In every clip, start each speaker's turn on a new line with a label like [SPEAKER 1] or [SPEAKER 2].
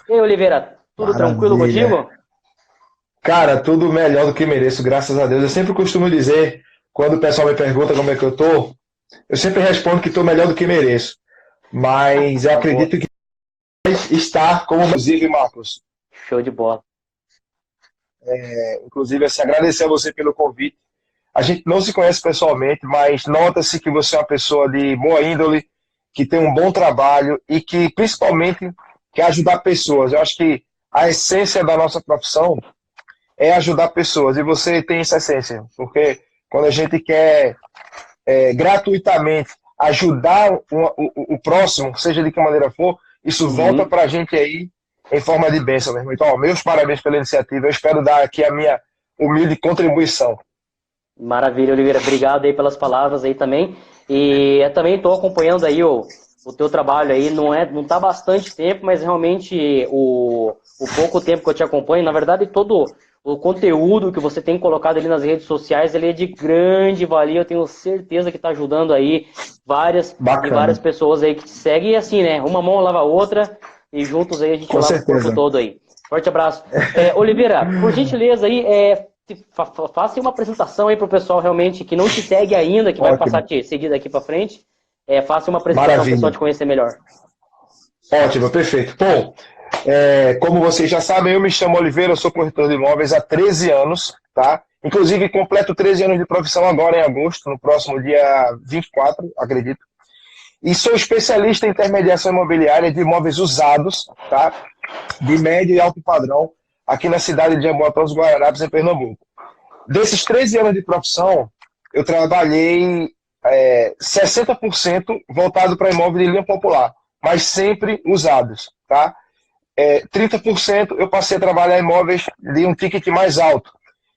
[SPEAKER 1] E aí, Oliveira, tudo tranquilo
[SPEAKER 2] Maravilha.
[SPEAKER 1] contigo?
[SPEAKER 2] Cara, tudo melhor do que mereço, graças a Deus. Eu sempre costumo dizer, quando o pessoal me pergunta como é que eu tô, eu sempre respondo que estou melhor do que mereço. Mas eu
[SPEAKER 1] Tá boa.
[SPEAKER 2] acredito que está como inclusive, Marcos.
[SPEAKER 1] Show de bola.
[SPEAKER 2] Inclusive, assim, agradecer a você pelo convite. A gente não se conhece pessoalmente, mas nota-se que você é uma pessoa de boa índole, que tem um bom trabalho e que, principalmente, quer ajudar pessoas. Eu acho que a essência da nossa profissão é ajudar pessoas. E você tem essa essência, porque quando a gente quer gratuitamente ajudar o próximo, seja de que maneira for, isso volta
[SPEAKER 1] Uhum.
[SPEAKER 2] para a gente aí em forma de bênção mesmo. Então, ó, meus parabéns pela iniciativa. Eu espero dar aqui a minha humilde contribuição.
[SPEAKER 1] Maravilha, Oliveira. Obrigado aí pelas palavras aí também. E eu também estou acompanhando aí o teu trabalho aí. Não tá bastante tempo, mas realmente o pouco tempo que eu te acompanho, na verdade, todo o conteúdo que você tem colocado ali nas redes sociais, ele é de grande valia. Eu tenho certeza que está ajudando aí várias
[SPEAKER 2] Bacana,
[SPEAKER 1] pessoas aí que te seguem. E assim, né? Uma mão lava a outra e juntos aí a gente
[SPEAKER 2] com
[SPEAKER 1] lava o corpo
[SPEAKER 2] certeza.
[SPEAKER 1] todo aí. Forte abraço. Oliveira, por gentileza aí, faça uma apresentação aí para o pessoal realmente que não te segue ainda, que vai passar a
[SPEAKER 2] Ótimo,
[SPEAKER 1] te seguir daqui para frente. Faça uma apresentação para o pessoal
[SPEAKER 2] maravilha.
[SPEAKER 1] te conhecer melhor.
[SPEAKER 2] Ótimo, perfeito. Bom, como vocês já sabem, eu me chamo Oliveira, eu sou corretor de imóveis há 13 anos, tá? Inclusive, completo 13 anos de profissão agora em agosto, no próximo dia 24, acredito. E sou especialista em intermediação imobiliária de imóveis usados, tá? De médio e alto padrão, aqui na cidade de Jaboatão dos Guararapes, em Pernambuco. Desses 13 anos de profissão, eu trabalhei 60% voltado para imóvel de linha popular, mas sempre usados, tá? 30% eu passei a trabalhar em imóveis de um ticket mais alto,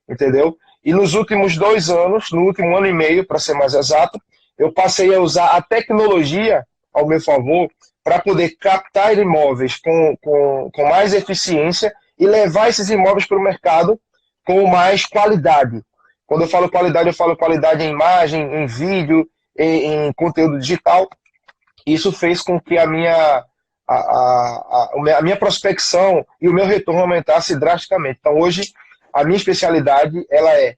[SPEAKER 2] entendeu? E nos últimos 2 anos, no último ano e meio, para ser mais exato, eu passei a usar a tecnologia ao meu favor para poder captar imóveis com mais eficiência e levar esses imóveis para o mercado com mais qualidade. Quando eu falo qualidade em imagem, em vídeo, em conteúdo digital. Isso fez com que a minha prospecção e o meu retorno aumentasse drasticamente. Então, hoje, a minha especialidade ela é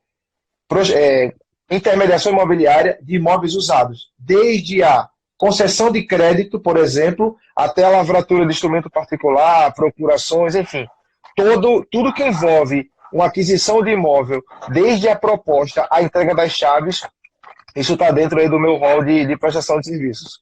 [SPEAKER 2] intermediação imobiliária de imóveis usados, desde a concessão de crédito, por exemplo, até a lavratura de instrumento particular, procurações, enfim. Tudo que envolve uma aquisição de imóvel, desde a proposta à entrega das chaves, isso está dentro aí do meu rol de prestação de serviços.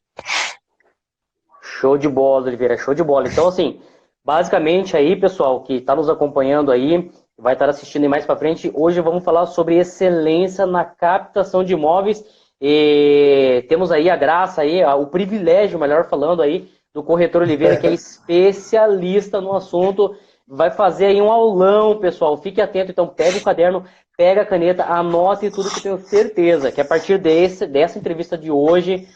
[SPEAKER 1] Show de bola, Oliveira, show de bola. Então, assim, basicamente aí, pessoal, que está nos acompanhando aí, vai estar assistindo aí mais para frente, hoje vamos falar sobre excelência na captação de imóveis. E temos aí a graça aí, o privilégio, melhor falando aí, do corretor Oliveira, que é especialista no assunto. Vai fazer aí um aulão, pessoal. Fique atento, então pega o caderno, pega a caneta, anote tudo que eu tenho certeza que a partir dessa entrevista de hoje,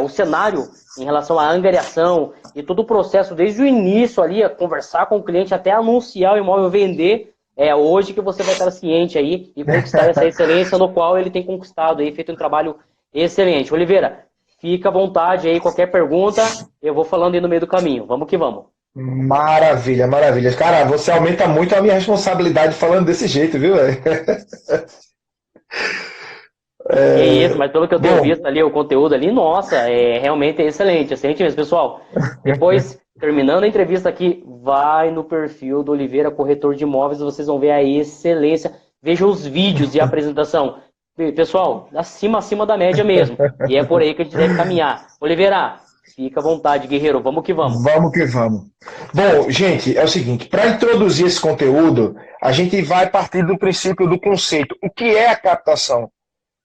[SPEAKER 1] o cenário em relação à angariação e todo o processo, desde o início ali, a conversar com o cliente até anunciar o imóvel vender, é hoje que você vai estar ciente aí e conquistar essa excelência no qual ele tem conquistado aí, feito um trabalho excelente. Oliveira, fica à vontade aí, qualquer pergunta, eu vou falando aí no meio do caminho. Vamos que vamos.
[SPEAKER 2] Maravilha, maravilha. Cara, você aumenta muito a minha responsabilidade falando desse jeito, viu, velho?
[SPEAKER 1] Que isso, mas pelo que eu tenho
[SPEAKER 2] Bom,
[SPEAKER 1] visto ali, o conteúdo ali, nossa, realmente excelente, excelente mesmo. Pessoal, depois, terminando a entrevista aqui, vai no perfil do Oliveira Corretor de Imóveis, vocês vão ver a excelência. Veja os vídeos de apresentação. Pessoal, acima da média mesmo. E é por aí que a gente deve caminhar. Oliveira, fica à vontade, guerreiro, vamos que vamos.
[SPEAKER 2] vamos que vamos. Bom, gente, é o seguinte, para introduzir esse conteúdo, a gente vai partir do princípio do conceito. O que é a captação?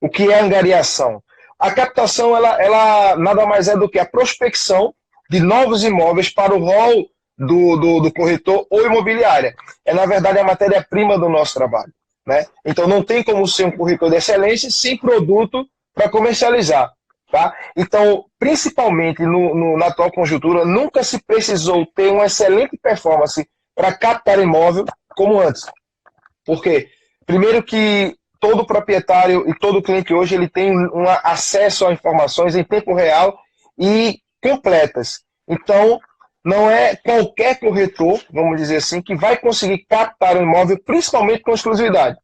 [SPEAKER 2] O que é a angariação? A captação, ela nada mais é do que a prospecção de novos imóveis para o rol do corretor ou imobiliária. É, na verdade, a matéria-prima do nosso trabalho. Né? Então, não tem como ser um corretor de excelência sem produto para comercializar. Tá? Então, principalmente na atual conjuntura, nunca se precisou ter uma excelente performance para captar imóvel como antes. Por quê? Primeiro que todo proprietário e todo cliente hoje ele tem um acesso a informações em tempo real e completas. Então, não é qualquer corretor, vamos dizer assim, que vai conseguir captar um imóvel, principalmente com exclusividade.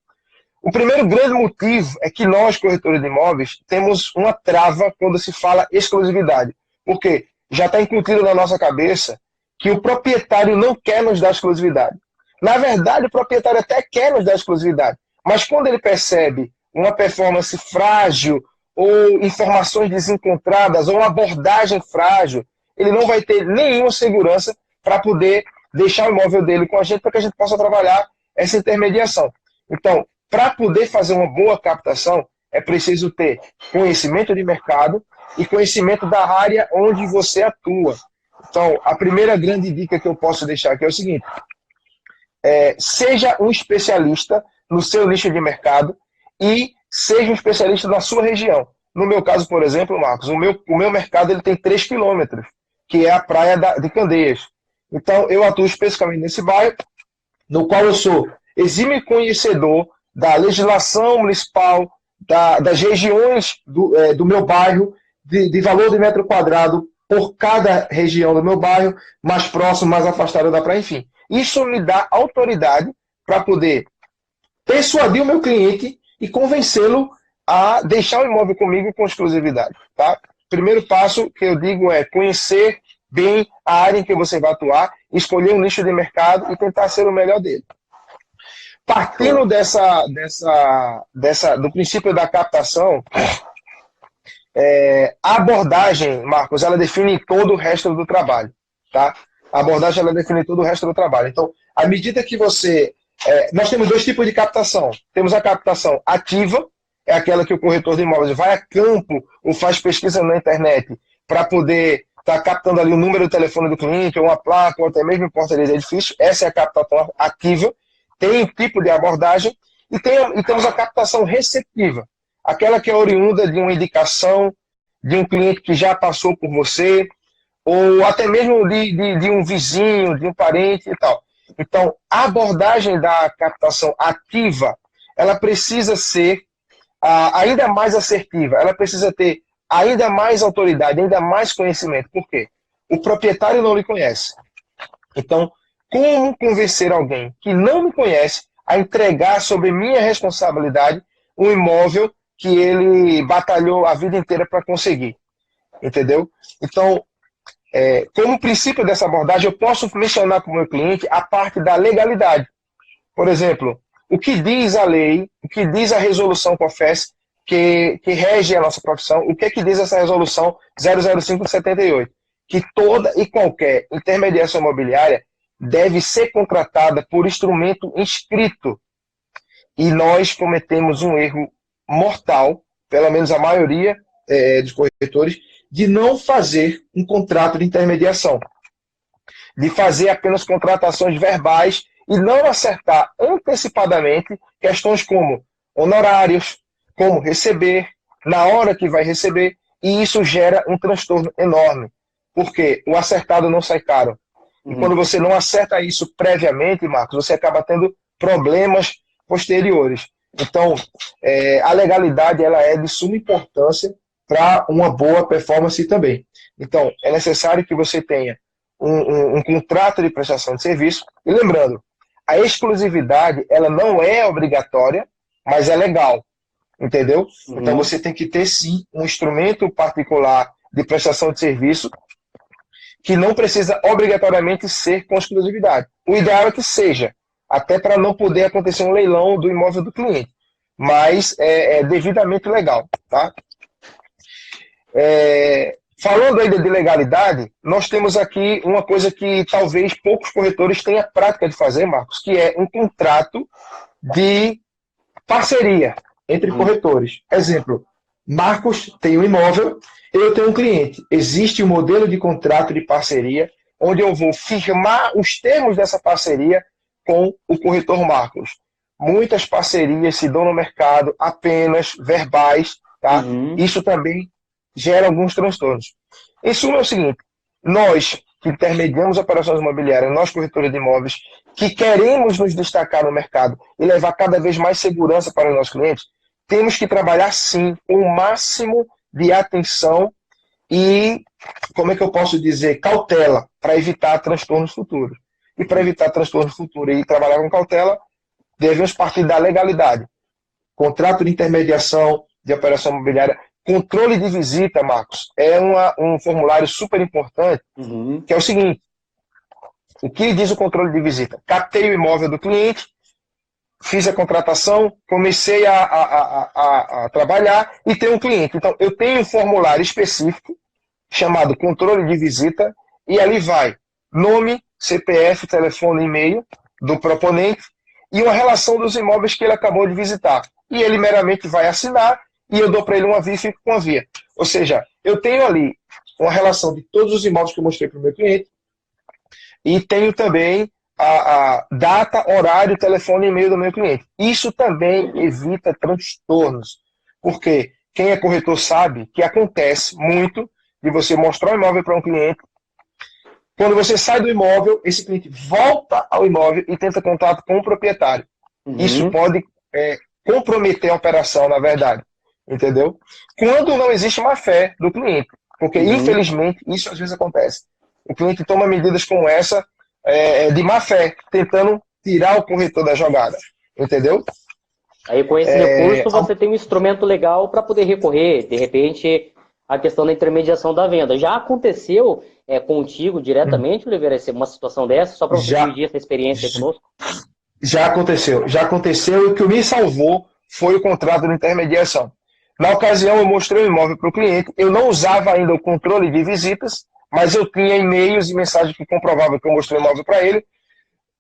[SPEAKER 2] O primeiro grande motivo é que nós, corretores de imóveis, temos uma trava quando se fala exclusividade. Por quê? Já está incutido na nossa cabeça que o proprietário não quer nos dar exclusividade. Na verdade, o proprietário até quer nos dar exclusividade, mas quando ele percebe uma performance frágil, ou informações desencontradas, ou uma abordagem frágil, ele não vai ter nenhuma segurança para poder deixar o imóvel dele com a gente, para que a gente possa trabalhar essa intermediação. Então, para poder fazer uma boa captação, é preciso ter conhecimento de mercado e conhecimento da área onde você atua. Então, a primeira grande dica que eu posso deixar aqui é o seguinte: seja um especialista no seu nicho de mercado e seja um especialista na sua região. No meu caso, por exemplo, Marcos, o meu mercado ele tem 3 quilômetros, que é a praia de Candeias. Então, eu atuo especificamente nesse bairro, no qual eu sou exímio conhecedor da legislação municipal, das regiões do meu bairro, de valor de metro quadrado por cada região do meu bairro, mais próximo, mais afastado da praia, enfim. Isso me dá autoridade para poder persuadir o meu cliente e convencê-lo a deixar o imóvel comigo com exclusividade. Tá? Primeiro passo que eu digo é conhecer bem a área em que você vai atuar, escolher um nicho de mercado e tentar ser o melhor dele. Partindo do princípio da captação, a abordagem, Marcos, ela define todo o resto do trabalho. Tá? A abordagem ela define todo o resto do trabalho. Então, à medida que você... nós temos 2 tipos de captação. Temos a captação ativa, é aquela que o corretor de imóveis vai a campo ou faz pesquisa na internet para poder estar captando ali o número do telefone do cliente, ou uma placa, ou até mesmo em portaria de edifício. Essa é a captação ativa. Tem um tipo de abordagem e temos a captação receptiva, aquela que é oriunda de uma indicação de um cliente que já passou por você, ou até mesmo de um vizinho, de um parente e tal. Então, a abordagem da captação ativa, ela precisa ser ainda mais assertiva, ela precisa ter ainda mais autoridade, ainda mais conhecimento. Por quê? O proprietário não lhe conhece. Então, como convencer alguém que não me conhece a entregar sobre minha responsabilidade um imóvel que ele batalhou a vida inteira para conseguir? Entendeu? Então, como princípio dessa abordagem, eu posso mencionar para o meu cliente a parte da legalidade. Por exemplo, o que diz a lei, o que diz a resolução COFES que rege a nossa profissão, o que é que diz essa resolução 005 de 78? Que toda e qualquer intermediação imobiliária deve ser contratada por instrumento inscrito. E nós cometemos um erro mortal, pelo menos a maioria dos corretores, de não fazer um contrato de intermediação, de fazer apenas contratações verbais e não acertar antecipadamente questões como honorários, como receber, na hora que vai receber, e isso gera um transtorno enorme, porque o acertado não sai caro. E quando você não acerta isso previamente, Marcos, você acaba tendo problemas posteriores. Então, a legalidade ela é de suma importância para uma boa performance também. Então, é necessário que você tenha um contrato de prestação de serviço. E lembrando, a exclusividade ela não é obrigatória, mas é legal. Entendeu? Então, você tem que ter, sim, um instrumento particular de prestação de serviço que não precisa obrigatoriamente ser com exclusividade. O ideal é que seja, até para não poder acontecer um leilão do imóvel do cliente. Mas é devidamente legal. Tá? Falando ainda de legalidade, nós temos aqui uma coisa que talvez poucos corretores tenham a prática de fazer, Marcos, que é um contrato de parceria entre corretores. Exemplo, Marcos tem um imóvel, eu tenho um cliente. Existe um modelo de contrato de parceria onde eu vou firmar os termos dessa parceria com o corretor Marcos. Muitas parcerias se dão no mercado apenas verbais, tá? Isso também gera alguns transtornos. Em suma é o seguinte, nós que intermediamos operações imobiliárias, nós corretores de imóveis, que queremos nos destacar no mercado e levar cada vez mais segurança para os nossos clientes, temos que trabalhar sim com o máximo de atenção e, como é que eu posso dizer, cautela, para evitar transtornos futuros. E para evitar transtornos futuros e trabalhar com cautela, devemos partir da legalidade. Contrato de intermediação de operação imobiliária, controle de visita, Marcos, é um formulário super importante, que é o seguinte: o que diz o controle de visita? Captei o imóvel do cliente, fiz a contratação, comecei a trabalhar e tenho um cliente. Então, eu tenho um formulário específico chamado controle de visita e ali vai nome, CPF, telefone, e-mail do proponente e uma relação dos imóveis que ele acabou de visitar. E ele meramente vai assinar e eu dou para ele uma via e fico com a via. Ou seja, eu tenho ali uma relação de todos os imóveis que eu mostrei para o meu cliente e tenho também a data, horário, telefone e e-mail do meu cliente. Isso também evita transtornos, porque quem é corretor sabe que acontece muito de você mostrar o imóvel para um cliente. Quando você sai do imóvel, esse cliente volta ao imóvel e tenta contato com o proprietário. Isso pode comprometer a operação, na verdade. Entendeu? Quando não existe má fé do cliente. Porque, infelizmente, isso às vezes acontece. O cliente toma medidas como essa de má fé, tentando tirar o corretor da jogada. Entendeu?
[SPEAKER 1] Aí com esse recurso você tem um instrumento legal para poder recorrer, de repente, a questão da intermediação da venda. Já aconteceu contigo diretamente, Oliveira, uma situação dessa, só para você dividir essa experiência conosco?
[SPEAKER 2] Já aconteceu e o que me salvou foi o contrato de intermediação. Na ocasião eu mostrei o imóvel para o cliente, eu não usava ainda o controle de visitas, mas eu tinha e-mails e mensagens que comprovavam que eu mostrei o imóvel para ele,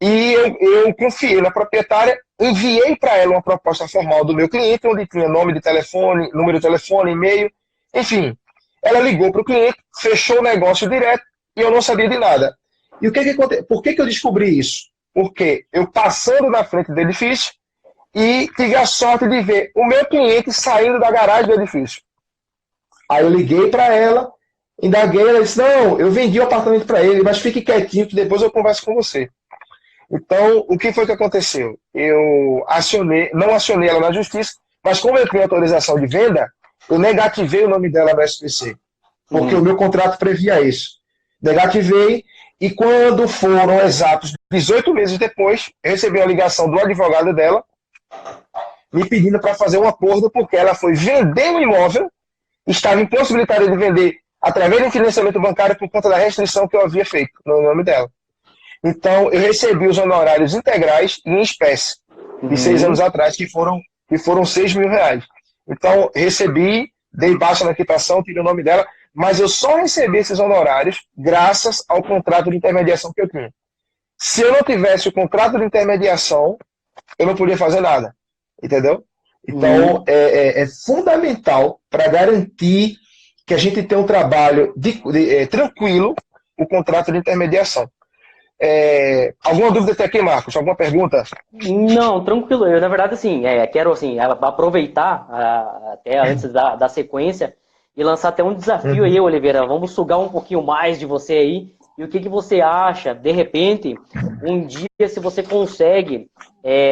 [SPEAKER 2] e eu confiei na proprietária, enviei para ela uma proposta formal do meu cliente, onde tinha nome de telefone, número de telefone, e-mail, enfim. Ela ligou para o cliente, fechou o negócio direto e eu não sabia de nada. E o que aconteceu? Por que eu descobri isso? Porque eu passando na frente do edifício e tive a sorte de ver o meu cliente saindo da garagem do edifício. Aí eu liguei para ela, indaguei, ela disse: não, eu vendi o apartamento para ele, mas fique quietinho que depois eu converso com você. Então, o que foi que aconteceu? Eu não acionei ela na justiça, mas como eu tinha autorização de venda, eu negativei o nome dela no SPC, porque o meu contrato previa isso. Negativei, e quando foram exatos 18 meses depois, eu recebi uma ligação do advogado dela, me pedindo para fazer um acordo, porque ela foi vender o imóvel, estava impossibilitada de vender através do financiamento bancário por conta da restrição que eu havia feito no nome dela. Então, eu recebi os honorários integrais em espécie, de 6 anos atrás, que foram R$6.000. Então, recebi, dei baixa na quitação, tirei o nome dela, mas eu só recebi esses honorários graças ao contrato de intermediação que eu tinha. Se eu não tivesse o contrato de intermediação, eu não podia fazer nada. Entendeu? Então, é fundamental para garantir que a gente tenha um trabalho tranquilo, o contrato de intermediação. Alguma dúvida até aqui, Marcos? Alguma pergunta?
[SPEAKER 1] Não, tranquilo. Eu, na verdade, assim, quero assim, aproveitar até antes da sequência e lançar até um desafio aí, Oliveira. Vamos sugar um pouquinho mais de você aí. E o que você acha, de repente, um dia, se você consegue,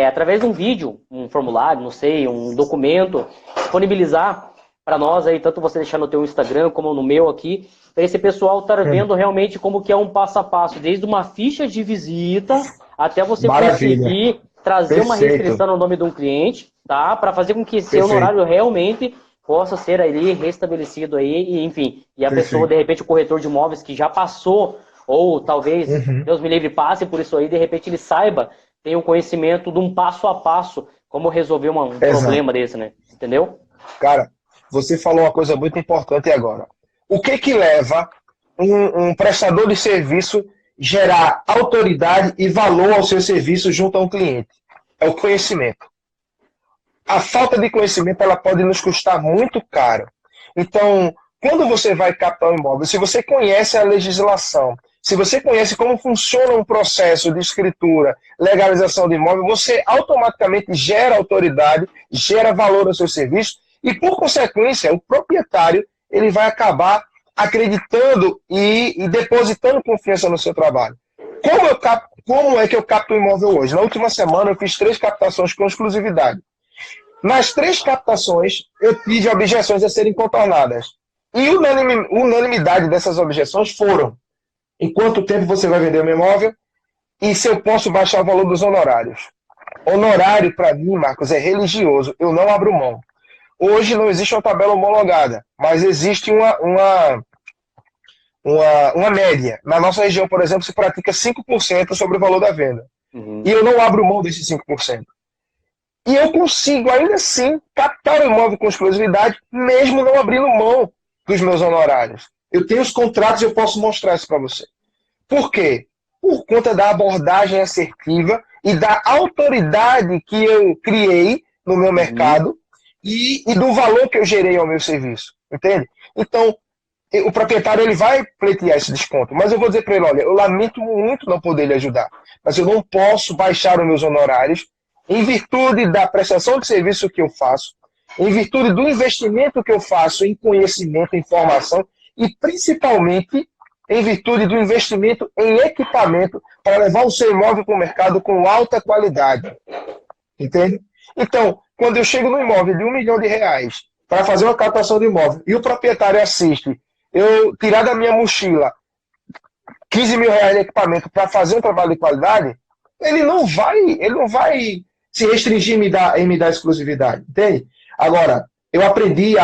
[SPEAKER 1] através de um vídeo, um formulário, não sei, um documento, disponibilizar para nós aí, tanto você deixar no teu Instagram como no meu aqui, para esse pessoal estar vendo realmente como que é um passo a passo, desde uma ficha de visita até você conseguir trazer uma restrição no nome de um cliente, tá? Para fazer com que esse honorário realmente possa ser ali restabelecido aí, e, enfim, e a pessoa, de repente, o corretor de imóveis que já passou, ou talvez, Deus me livre, passe por isso aí, de repente ele saiba, tem o conhecimento de um passo a passo, como resolver um problema desse, né? Entendeu?
[SPEAKER 2] Cara, você falou uma coisa muito importante agora. O que leva um prestador de serviço gerar autoridade e valor ao seu serviço junto a um cliente? É o conhecimento. A falta de conhecimento ela pode nos custar muito caro. Então, quando você vai captar um imóvel, se você conhece a legislação, se você conhece como funciona um processo de escritura, legalização de imóvel, você automaticamente gera autoridade, gera valor ao seu serviço e, por consequência, o proprietário ele vai acabar acreditando e depositando confiança no seu trabalho. Como é que eu capto o imóvel hoje? Na última semana eu fiz 3 captações com exclusividade. Nas 3 captações, eu tive objeções a serem contornadas. E unanimidade dessas objeções foram: em quanto tempo você vai vender o meu imóvel e se eu posso baixar o valor dos honorários. Honorário, para mim, Marcos, é religioso. Eu não abro mão. Hoje não existe uma tabela homologada, mas existe uma média. Na nossa região, por exemplo, se pratica 5% sobre o valor da venda.
[SPEAKER 1] Uhum.
[SPEAKER 2] E eu não abro mão desses 5%. E eu consigo, ainda assim, captar o imóvel com exclusividade, mesmo não abrindo mão dos meus honorários. Eu tenho os contratos e eu posso mostrar isso para você. Por quê? Por conta da abordagem assertiva e da autoridade que eu criei no meu mercado e do valor que eu gerei ao meu serviço. Entende? Então, o proprietário ele vai pleitear esse desconto, mas eu vou dizer para ele: olha, eu lamento muito não poder lhe ajudar, mas eu não posso baixar os meus honorários em virtude da prestação de serviço que eu faço, em virtude do investimento que eu faço em conhecimento, em informação e principalmente em virtude do investimento em equipamento para levar o seu imóvel para o mercado com alta qualidade. Entende? Então, quando eu chego no imóvel de R$1 milhão para fazer uma captação de imóvel e o proprietário assiste eu tirar da minha mochila R$15 mil de equipamento para fazer um trabalho de qualidade, ele não vai se restringir em me dar exclusividade, entende? Agora, eu aprendi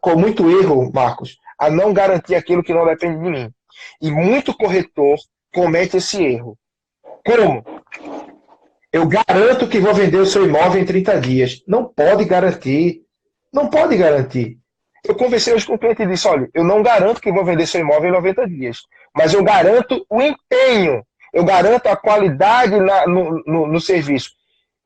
[SPEAKER 2] com muito erro, Marcos, a não garantir aquilo que não depende de mim. E muito corretor comete esse erro. Como? Eu garanto que vou vender o seu imóvel em 30 dias. Não pode garantir. Não pode garantir. Eu conversei hoje com o cliente e disse: olha, eu não garanto que vou vender seu imóvel em 90 dias, mas eu garanto o empenho, eu garanto a qualidade no serviço.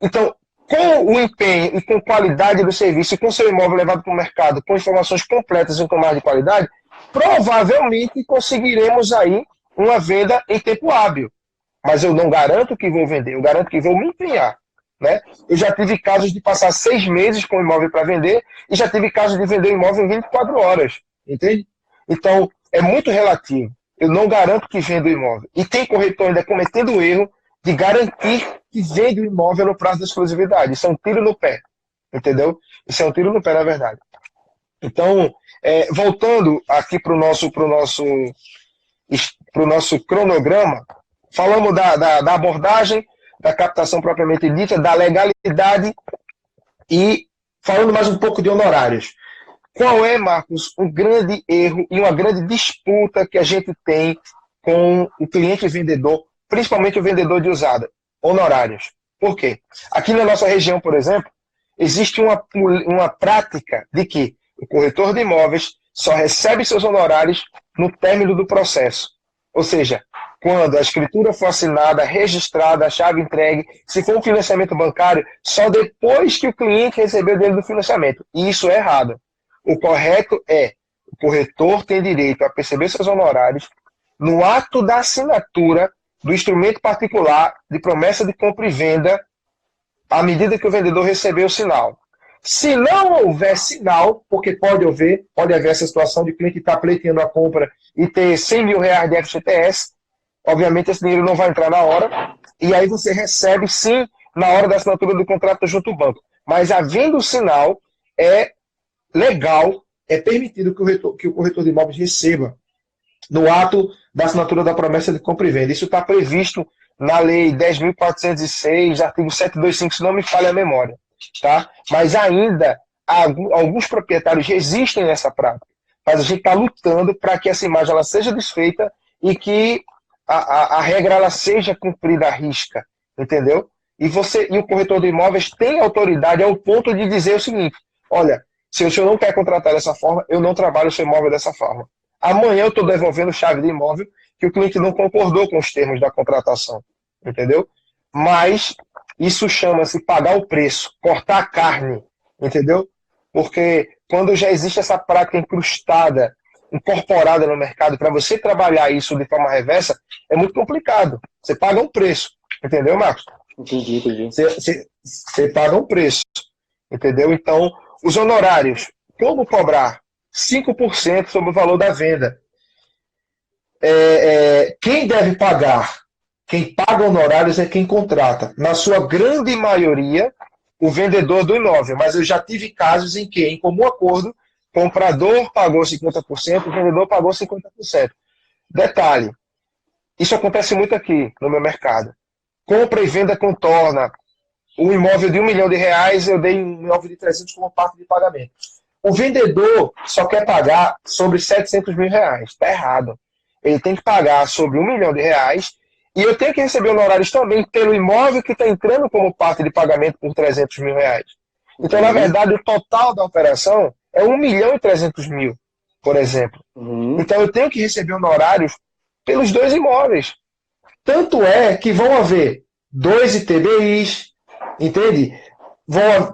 [SPEAKER 2] Então, com o empenho e com qualidade do serviço e com seu imóvel levado para o mercado, com informações completas e com mais de qualidade, provavelmente conseguiremos aí uma venda em tempo hábil. Mas eu não garanto que vou vender, eu garanto que vou me empenhar. Né? Eu já tive casos de passar 6 meses com o imóvel para vender e já tive casos de vender o imóvel em 24 horas. Entende? Então, é muito relativo. Eu não garanto que venda o imóvel. E tem corretor ainda cometendo o erro de garantir que vende o imóvel no prazo da exclusividade. Isso é um tiro no pé. Entendeu? Isso é um tiro no pé, na verdade. Então, voltando aqui para o nosso cronograma, falamos da abordagem, da captação propriamente dita, da legalidade e falando mais um pouco de honorários. Qual é, Marcos, um grande erro e uma grande disputa que a gente tem com o cliente vendedor, principalmente o vendedor de usada? Honorários. Por quê? Aqui na nossa região, por exemplo, existe uma prática de que o corretor de imóveis só recebe seus honorários no término do processo. Ou seja, quando a escritura for assinada, registrada, a chave entregue, se for um financiamento bancário, só depois que o cliente recebeu o dinheiro do financiamento. E isso é errado. O correto é: o corretor tem direito a perceber seus honorários no ato da assinatura do instrumento particular de promessa de compra e venda, à medida que o vendedor recebeu o sinal. Se não houver sinal, porque pode haver essa situação de cliente estar pleiteando a compra e ter R$100 mil de FGTS, obviamente esse dinheiro não vai entrar na hora, e aí você recebe sim na hora da assinatura do contrato junto ao banco. Mas havendo o sinal, é legal, é permitido que o corretor de imóveis receba no ato da assinatura da promessa de compra e venda. Isso está previsto na Lei 10.406, artigo 725, se não me falha a memória. Tá? Mas ainda alguns proprietários resistem nessa prática. Mas a gente está lutando para que essa imagem ela seja desfeita e que a regra ela seja cumprida à risca, entendeu? E o corretor de imóveis tem autoridade ao ponto de dizer o seguinte: olha, se o senhor não quer contratar dessa forma, eu não trabalho o seu imóvel dessa forma. Amanhã eu estou devolvendo chave de imóvel que o cliente não concordou com os termos da contratação, entendeu? Mas isso chama-se pagar o preço, cortar a carne, entendeu? Porque quando já existe essa prática incrustada, incorporada no mercado, para você trabalhar isso de forma reversa, é muito complicado. Você paga um preço, entendeu, Marcos?
[SPEAKER 1] Entendi.
[SPEAKER 2] Você paga um preço, entendeu? Então, os honorários, como cobrar 5% sobre o valor da venda? Quem deve pagar? Quem paga honorários é quem contrata. Na sua grande maioria, o vendedor do imóvel. Mas eu já tive casos em que, em comum acordo, comprador pagou 50%, o vendedor pagou 50%. Detalhe, isso acontece muito aqui no meu mercado. Compra e venda contorna. Um imóvel de R$ 1 milhão, eu dei um imóvel de 300 como parte de pagamento. O vendedor só quer pagar sobre R$ 700 mil. Está errado. Ele tem que pagar sobre R$ 1 milhão e eu tenho que receber honorários também pelo imóvel que está entrando como parte de pagamento por R$ 300 mil. Então, na verdade, o total da operação é R$ 1.300.000, por exemplo. Então, eu tenho que receber honorários pelos dois imóveis. Tanto é que vão haver 2 ITBIs, entende?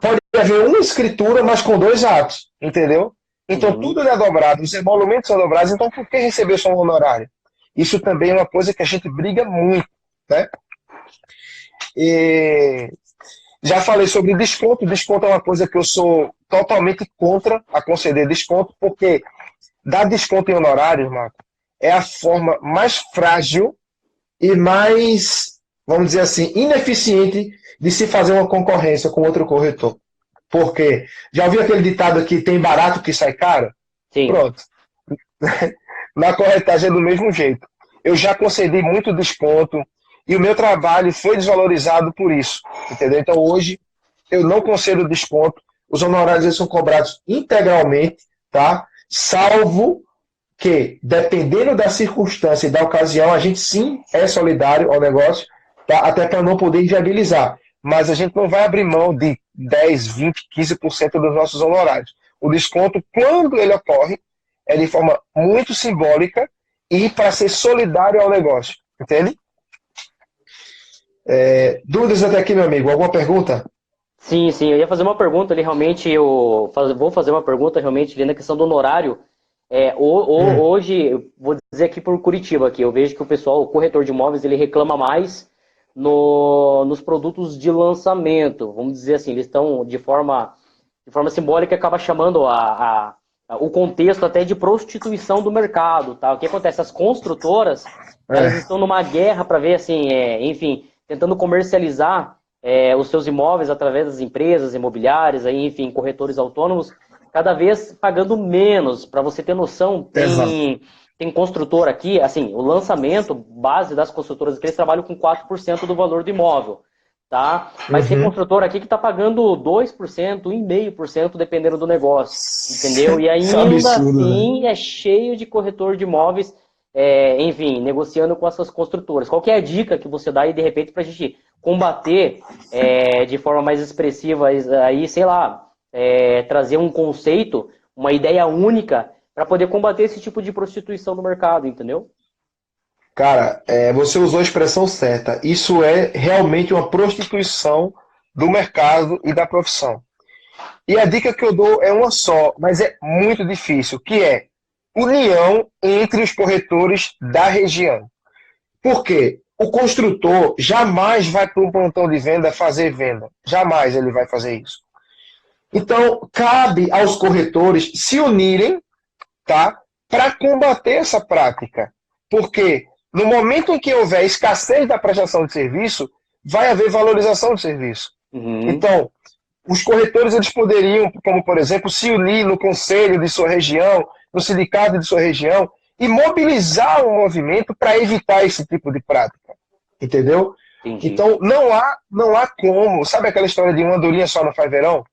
[SPEAKER 2] Pode haver uma escritura, mas com 2 atos, entendeu? Então, tudo é dobrado, os emolumentos são dobrados, então por que receber só um honorário? Isso também é uma coisa que a gente briga muito, né? E já falei sobre desconto. Desconto é uma coisa que eu sou totalmente contra a conceder desconto, porque dar desconto em honorários, Marco, é a forma mais frágil e mais, vamos dizer assim, ineficiente de se fazer uma concorrência com outro corretor. Porque, já ouviu aquele ditado aqui, tem barato que sai caro?
[SPEAKER 1] Sim.
[SPEAKER 2] Pronto. Na corretagem é do mesmo jeito. Eu já concedi muito desconto e o meu trabalho foi desvalorizado por isso, entendeu? Então hoje eu não concedo desconto, os honorários eles são cobrados integralmente, tá? Salvo que, dependendo da circunstância e da ocasião, a gente sim é solidário ao negócio, tá? Até para não poder inviabilizar. Mas a gente não vai abrir mão de 10, 20, 15% dos nossos honorários. O desconto, quando ele ocorre, é de forma muito simbólica e para ser solidário ao negócio. Entende? Dúvidas até aqui, meu amigo? Alguma pergunta?
[SPEAKER 1] Sim, eu ia fazer uma pergunta ali, realmente, vou fazer uma pergunta realmente ali na questão do honorário. Hoje, vou dizer aqui por Curitiba, aqui, eu vejo que o corretor de imóveis, ele reclama mais nos produtos de lançamento. Vamos dizer assim, eles estão de forma simbólica, acaba chamando o contexto até de prostituição do mercado. Tá? O que acontece? As construtoras, elas estão numa guerra para ver, assim, enfim, tentando comercializar os seus imóveis através das empresas imobiliárias, aí, enfim, corretores autônomos, cada vez pagando menos. Para você ter noção, tem construtor aqui, assim, o lançamento base das construtoras aqui, eles trabalham com 4% do valor do imóvel, tá? Mas tem construtor aqui que está pagando 2%, 1,5%, dependendo do negócio, entendeu? E ainda
[SPEAKER 2] absurdo,
[SPEAKER 1] assim é cheio de corretor de imóveis, enfim, negociando com essas construtoras. Qual que é a dica que você dá aí, de repente, para a gente combater de forma mais expressiva aí, sei lá, trazer um conceito, uma ideia única para poder combater esse tipo de prostituição no mercado, entendeu?
[SPEAKER 2] Cara, você usou a expressão certa. Isso é realmente uma prostituição do mercado e da profissão. E a dica que eu dou é uma só, mas é muito difícil, que é união entre os corretores da região. Por quê? O construtor jamais vai para um plantão de venda fazer venda. Jamais ele vai fazer isso. Então, cabe aos corretores se unirem, tá, para combater essa prática. Porque no momento em que houver escassez da prestação de serviço, vai haver valorização do serviço. Então, os corretores eles poderiam, como por exemplo, se unir no conselho de sua região, no sindicato de sua região, e mobilizar um movimento para evitar esse tipo de prática. Entendeu?
[SPEAKER 1] Entendi.
[SPEAKER 2] Então, não há como. Sabe aquela história de uma andorinha só não faz verão?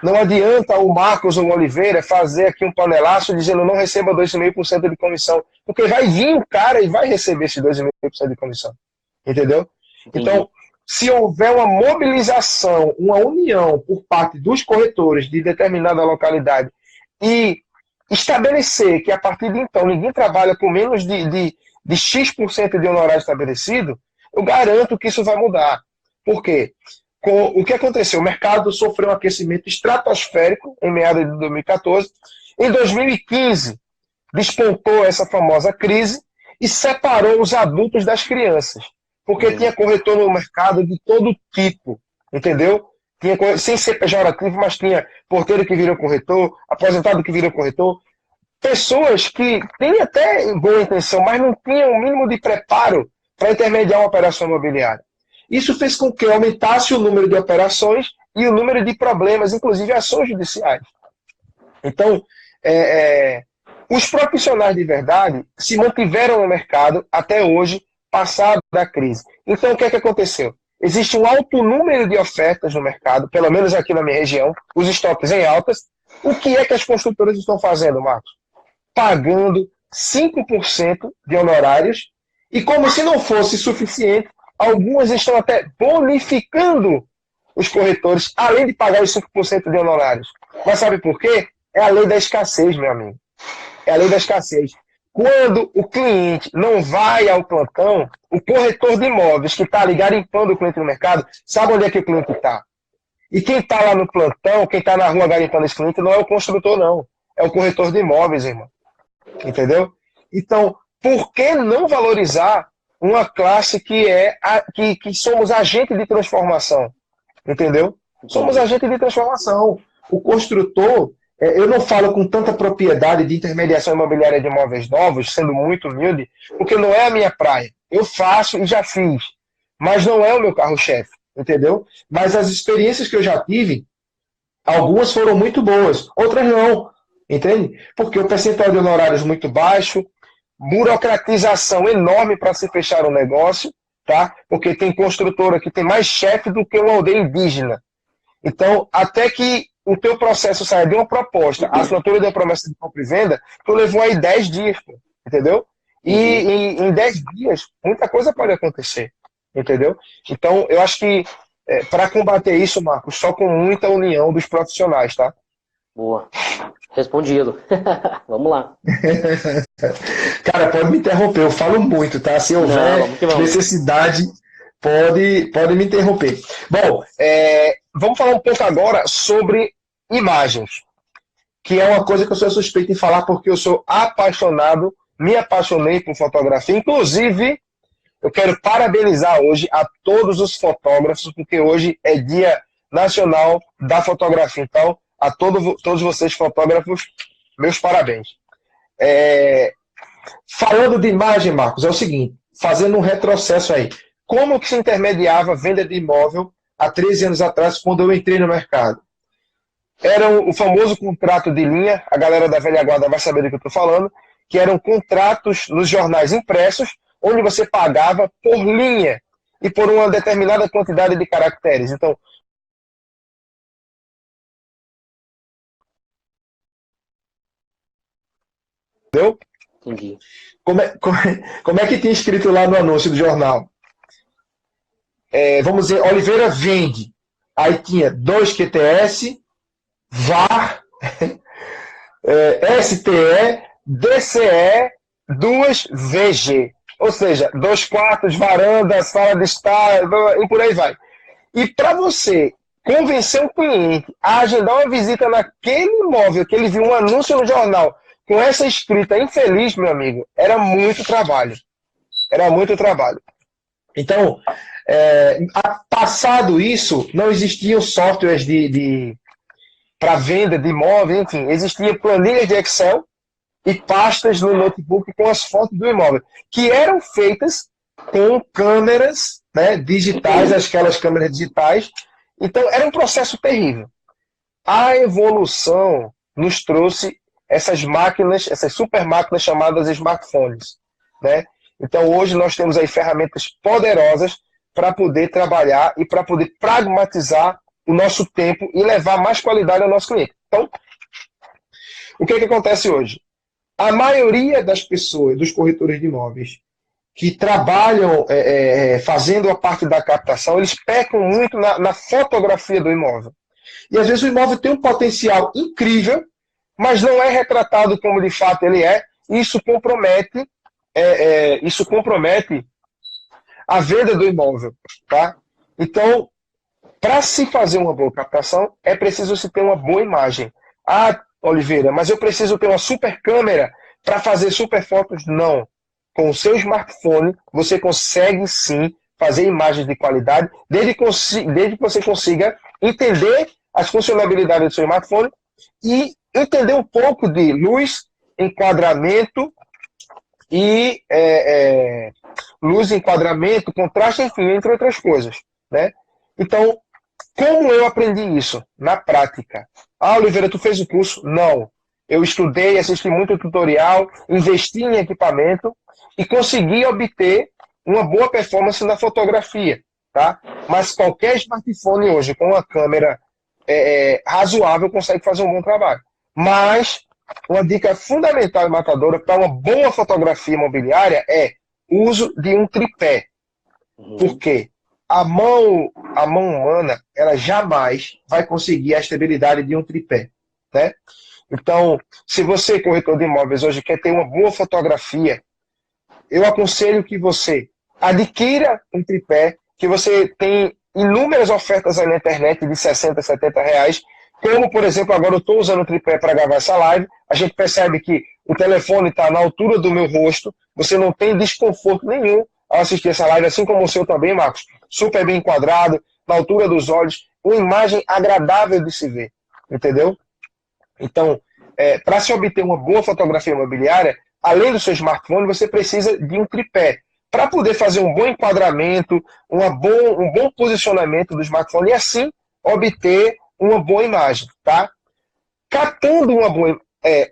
[SPEAKER 2] Não adianta o Marcos ou o Oliveira fazer aqui um panelaço dizendo não receba 2,5% de comissão. Porque vai vir um cara e vai receber esse 2,5% de comissão. Entendeu?
[SPEAKER 1] Entendi.
[SPEAKER 2] Então, se houver uma mobilização, uma união por parte dos corretores de determinada localidade e estabelecer que a partir de então ninguém trabalha com menos de X% de honorário estabelecido, eu garanto que isso vai mudar. Por quê? O que aconteceu? O mercado sofreu um aquecimento estratosférico em meados de 2014. Em 2015, despontou essa famosa crise e separou os adultos das crianças. Porque tinha corretor no mercado de todo tipo, entendeu? Tinha, sem ser pejorativo, mas tinha porteiro que virou corretor, aposentado que virou corretor. Pessoas que têm até boa intenção, mas não tinham o mínimo de preparo para intermediar uma operação imobiliária. Isso fez com que aumentasse o número de operações e o número de problemas, inclusive ações judiciais. Então, os profissionais de verdade se mantiveram no mercado até hoje, passado da crise. Então, o que é que aconteceu? Existe um alto número de ofertas no mercado, pelo menos aqui na minha região, os estoques em altas. O que é que as construtoras estão fazendo, Marcos? Pagando 5% de honorários, e como se não fosse suficiente, algumas estão até bonificando os corretores, além de pagar os 5% de honorários. Mas sabe por quê? É a lei da escassez, meu amigo. É a lei da escassez. Quando o cliente não vai ao plantão, o corretor de imóveis que está ali garimpando o cliente no mercado, sabe onde é que o cliente está? E quem está lá no plantão, quem está na rua garimpando esse cliente, não é o construtor, não. É o corretor de imóveis, irmão. Entendeu? Então, por que não valorizar uma classe que somos agente de transformação? Entendeu? Somos agente de transformação. O construtor, eu não falo com tanta propriedade de intermediação imobiliária de imóveis novos, sendo muito humilde, porque não é a minha praia. Eu faço e já fiz, mas não é o meu carro-chefe, entendeu? Mas as experiências que eu já tive, algumas foram muito boas, outras não, entende? Porque o percentual de honorários muito baixo, burocratização enorme para se fechar um negócio, tá? Porque tem construtora que tem mais chefe do que uma aldeia indígena. Então, até que o teu processo saia de uma proposta, a assinatura de uma promessa de compra e venda, tu levou aí 10 dias, pô, entendeu? E em 10 dias, muita coisa pode acontecer, entendeu? Então, eu acho que para combater isso, Marcos, só com muita união dos profissionais, tá?
[SPEAKER 1] Boa. Respondido. Vamos lá.
[SPEAKER 2] Cara, pode me interromper, eu falo muito, tá? Se houver necessidade, pode me interromper. Bom, vamos falar um pouco agora sobre imagens, que é uma coisa que eu sou suspeito em falar porque eu sou apaixonado, me apaixonei por fotografia. Inclusive, eu quero parabenizar hoje a todos os fotógrafos, porque hoje é Dia Nacional da Fotografia. Então, a todos vocês fotógrafos, meus parabéns. Falando de imagem, Marcos, é o seguinte, fazendo um retrocesso aí. Como que se intermediava a venda de imóvel há 13 anos atrás, quando eu entrei no mercado? Era o famoso contrato de linha, a galera da velha guarda vai saber do que eu estou falando, que eram contratos nos jornais impressos, onde você pagava por linha e por uma determinada quantidade de caracteres. Então, entendeu?
[SPEAKER 1] Entendi.
[SPEAKER 2] Como é que tinha escrito lá no anúncio do jornal? Vamos dizer, Oliveira vende. Aí tinha 2 QTS, VAR, STE, DCE, 2 VG. Ou seja, 2 quartos, varanda, sala de estar, e por aí vai. E para você convencer um cliente a agendar uma visita naquele imóvel que ele viu um anúncio no jornal com essa escrita infeliz, meu amigo, era muito trabalho. Era muito trabalho. Então, passado isso, não existiam softwares para venda de imóvel, enfim, existiam planilhas de Excel e pastas no notebook com as fotos do imóvel, que eram feitas com câmeras, né, digitais, aquelas câmeras digitais. Então, era um processo terrível. A evolução nos trouxe essas máquinas, essas super máquinas chamadas smartphones, né? Então, hoje nós temos aí ferramentas poderosas para poder trabalhar e para poder pragmatizar o nosso tempo e levar mais qualidade ao nosso cliente. Então, o que acontece hoje? A maioria das pessoas, dos corretores de imóveis, que trabalham fazendo a parte da captação, eles pecam muito na fotografia do imóvel. E às vezes o imóvel tem um potencial incrível, mas não é retratado como de fato ele é, e isso compromete a venda do imóvel, tá? Então, para se fazer uma boa captação, é preciso se ter uma boa imagem. Ah, Oliveira, mas eu preciso ter uma super câmera para fazer super fotos? Não. Com o seu smartphone, você consegue sim fazer imagens de qualidade, desde que você consiga entender as funcionalidades do seu smartphone e entender um pouco de luz, enquadramento e contraste, enfim, entre outras coisas, né? Então, como eu aprendi isso? Na prática. Ah, Oliveira, tu fez o curso? Não. eu estudei, assisti muito tutorial, investi em equipamento e consegui obter uma boa performance na fotografia, tá? Mas qualquer smartphone hoje com uma câmera razoável consegue fazer um bom trabalho. Mas uma dica fundamental e matadora para uma boa fotografia imobiliária é o uso de um tripé. Por quê? A mão humana, ela jamais vai conseguir a estabilidade de um tripé, né? Então, se você, corretor de imóveis, hoje quer ter uma boa fotografia, eu aconselho que você adquira um tripé, que você tem inúmeras ofertas aí na internet de 60, 70 reais, como, por exemplo, agora eu estou usando o tripé para gravar essa live, a gente percebe que o telefone está na altura do meu rosto, você não tem desconforto nenhum ao assistir essa live, assim como o seu também, Marcos, super bem enquadrado, na altura dos olhos, uma imagem agradável de se ver, entendeu? Então, para se obter uma boa fotografia imobiliária, além do seu smartphone, você precisa de um tripé, para poder fazer um bom enquadramento, um bom posicionamento do smartphone e assim obter uma boa imagem, tá? Captando uma boa...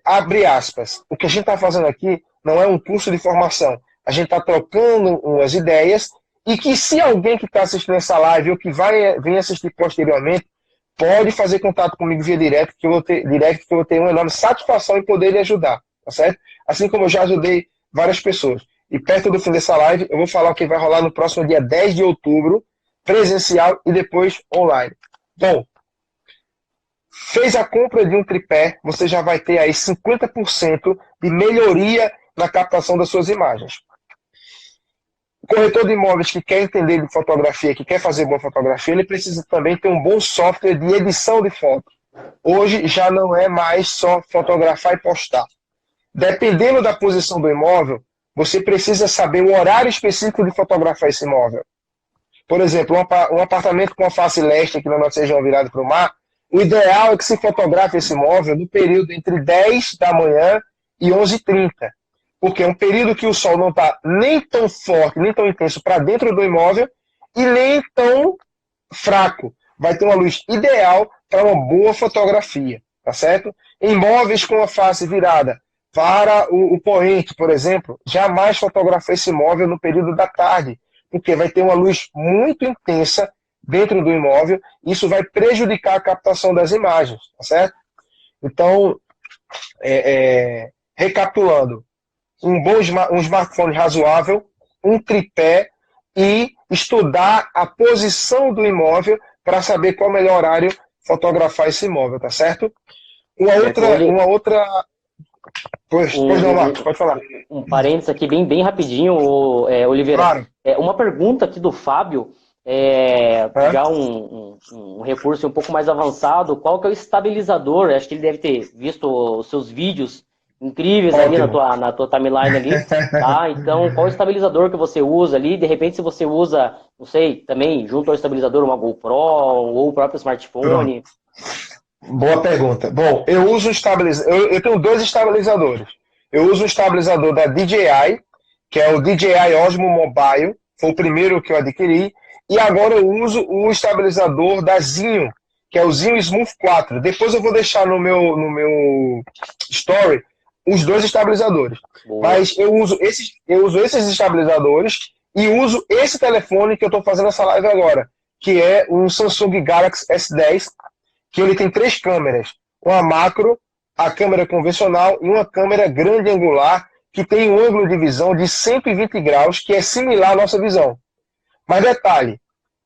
[SPEAKER 2] abre aspas. O que a gente está fazendo aqui não é um curso de formação. A gente está trocando umas ideias e que se alguém que está assistindo essa live ou que vir assistir posteriormente, pode fazer contato comigo via direct, que eu vou ter uma enorme satisfação em poder lhe ajudar, tá certo? Assim como eu já ajudei várias pessoas. E perto do fim dessa live, eu vou falar o que vai rolar no próximo dia 10 de outubro, presencial e depois online. Bom, fez a compra de um tripé, você já vai ter aí 50% de melhoria na captação das suas imagens. O corretor de imóveis que quer entender de fotografia, que quer fazer boa fotografia, ele precisa também ter um bom software de edição de foto. Hoje já não é mais só fotografar e postar. Dependendo da posição do imóvel, você precisa saber o horário específico de fotografar esse imóvel. Por exemplo, um apartamento com a face leste, aqui na nossa região virada para o mar, o ideal é que se fotografe esse imóvel no período entre 10 da manhã e 11h30. Porque é um período que o sol não está nem tão forte, nem tão intenso para dentro do imóvel e nem tão fraco. Vai ter uma luz ideal para uma boa fotografia, tá certo? Imóveis com a face virada para o poente, por exemplo, jamais fotografar esse imóvel no período da tarde, porque vai ter uma luz muito intensa dentro do imóvel, e isso vai prejudicar a captação das imagens, tá certo? Então, recapitulando, um smartphone razoável, um tripé e estudar a posição do imóvel para saber qual é o melhor horário fotografar esse imóvel, tá certo? Uma outra... Pois não, Marcos, pode falar.
[SPEAKER 1] Um parênteses aqui bem rapidinho, Oliveira.
[SPEAKER 2] Claro.
[SPEAKER 1] Uma pergunta aqui do Fábio, já um recurso um pouco mais avançado, qual que é o estabilizador? Acho que ele deve ter visto os seus vídeos incríveis ali na tua timeline ali, tá? Então, qual o estabilizador que você usa ali? De repente, se você usa, não sei, também junto ao estabilizador uma GoPro ou o próprio smartphone.
[SPEAKER 2] Boa pergunta. Bom, eu uso eu tenho dois estabilizadores. Eu uso um estabilizador da DJI, que é o DJI Osmo Mobile, foi o primeiro que eu adquiri, e agora eu uso o estabilizador da Zinho, que é o Zinho Smooth 4. Depois eu vou deixar no meu story os dois estabilizadores. Boa. Mas eu uso esses estabilizadores e uso esse telefone que eu estou fazendo essa live agora, que é um Samsung Galaxy S10, que ele tem 3 câmeras. Uma macro, a câmera convencional e uma câmera grande angular, que tem um ângulo de visão de 120 graus, que é similar à nossa visão. Mas detalhe,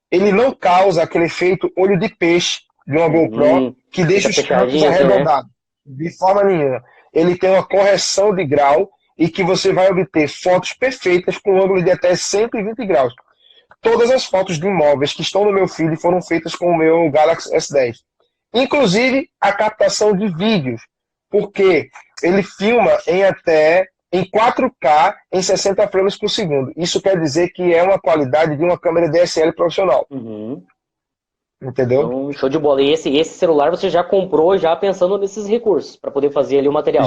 [SPEAKER 2] ele não causa aquele efeito olho de peixe de uma GoPro, que deixa os cantos arredondados. Né? De forma nenhuma. Ele tem uma correção de grau e que você vai obter fotos perfeitas com um ângulo de até 120 graus. Todas as fotos de imóveis que estão no meu feed foram feitas com o meu Galaxy S10. Inclusive a captação de vídeos, porque ele filma em 4K em 60 frames por segundo. Isso quer dizer que é uma qualidade de uma câmera DSL profissional. Entendeu?
[SPEAKER 1] Então, show de bola. E esse celular você já comprou já pensando nesses recursos, para poder fazer ali o material?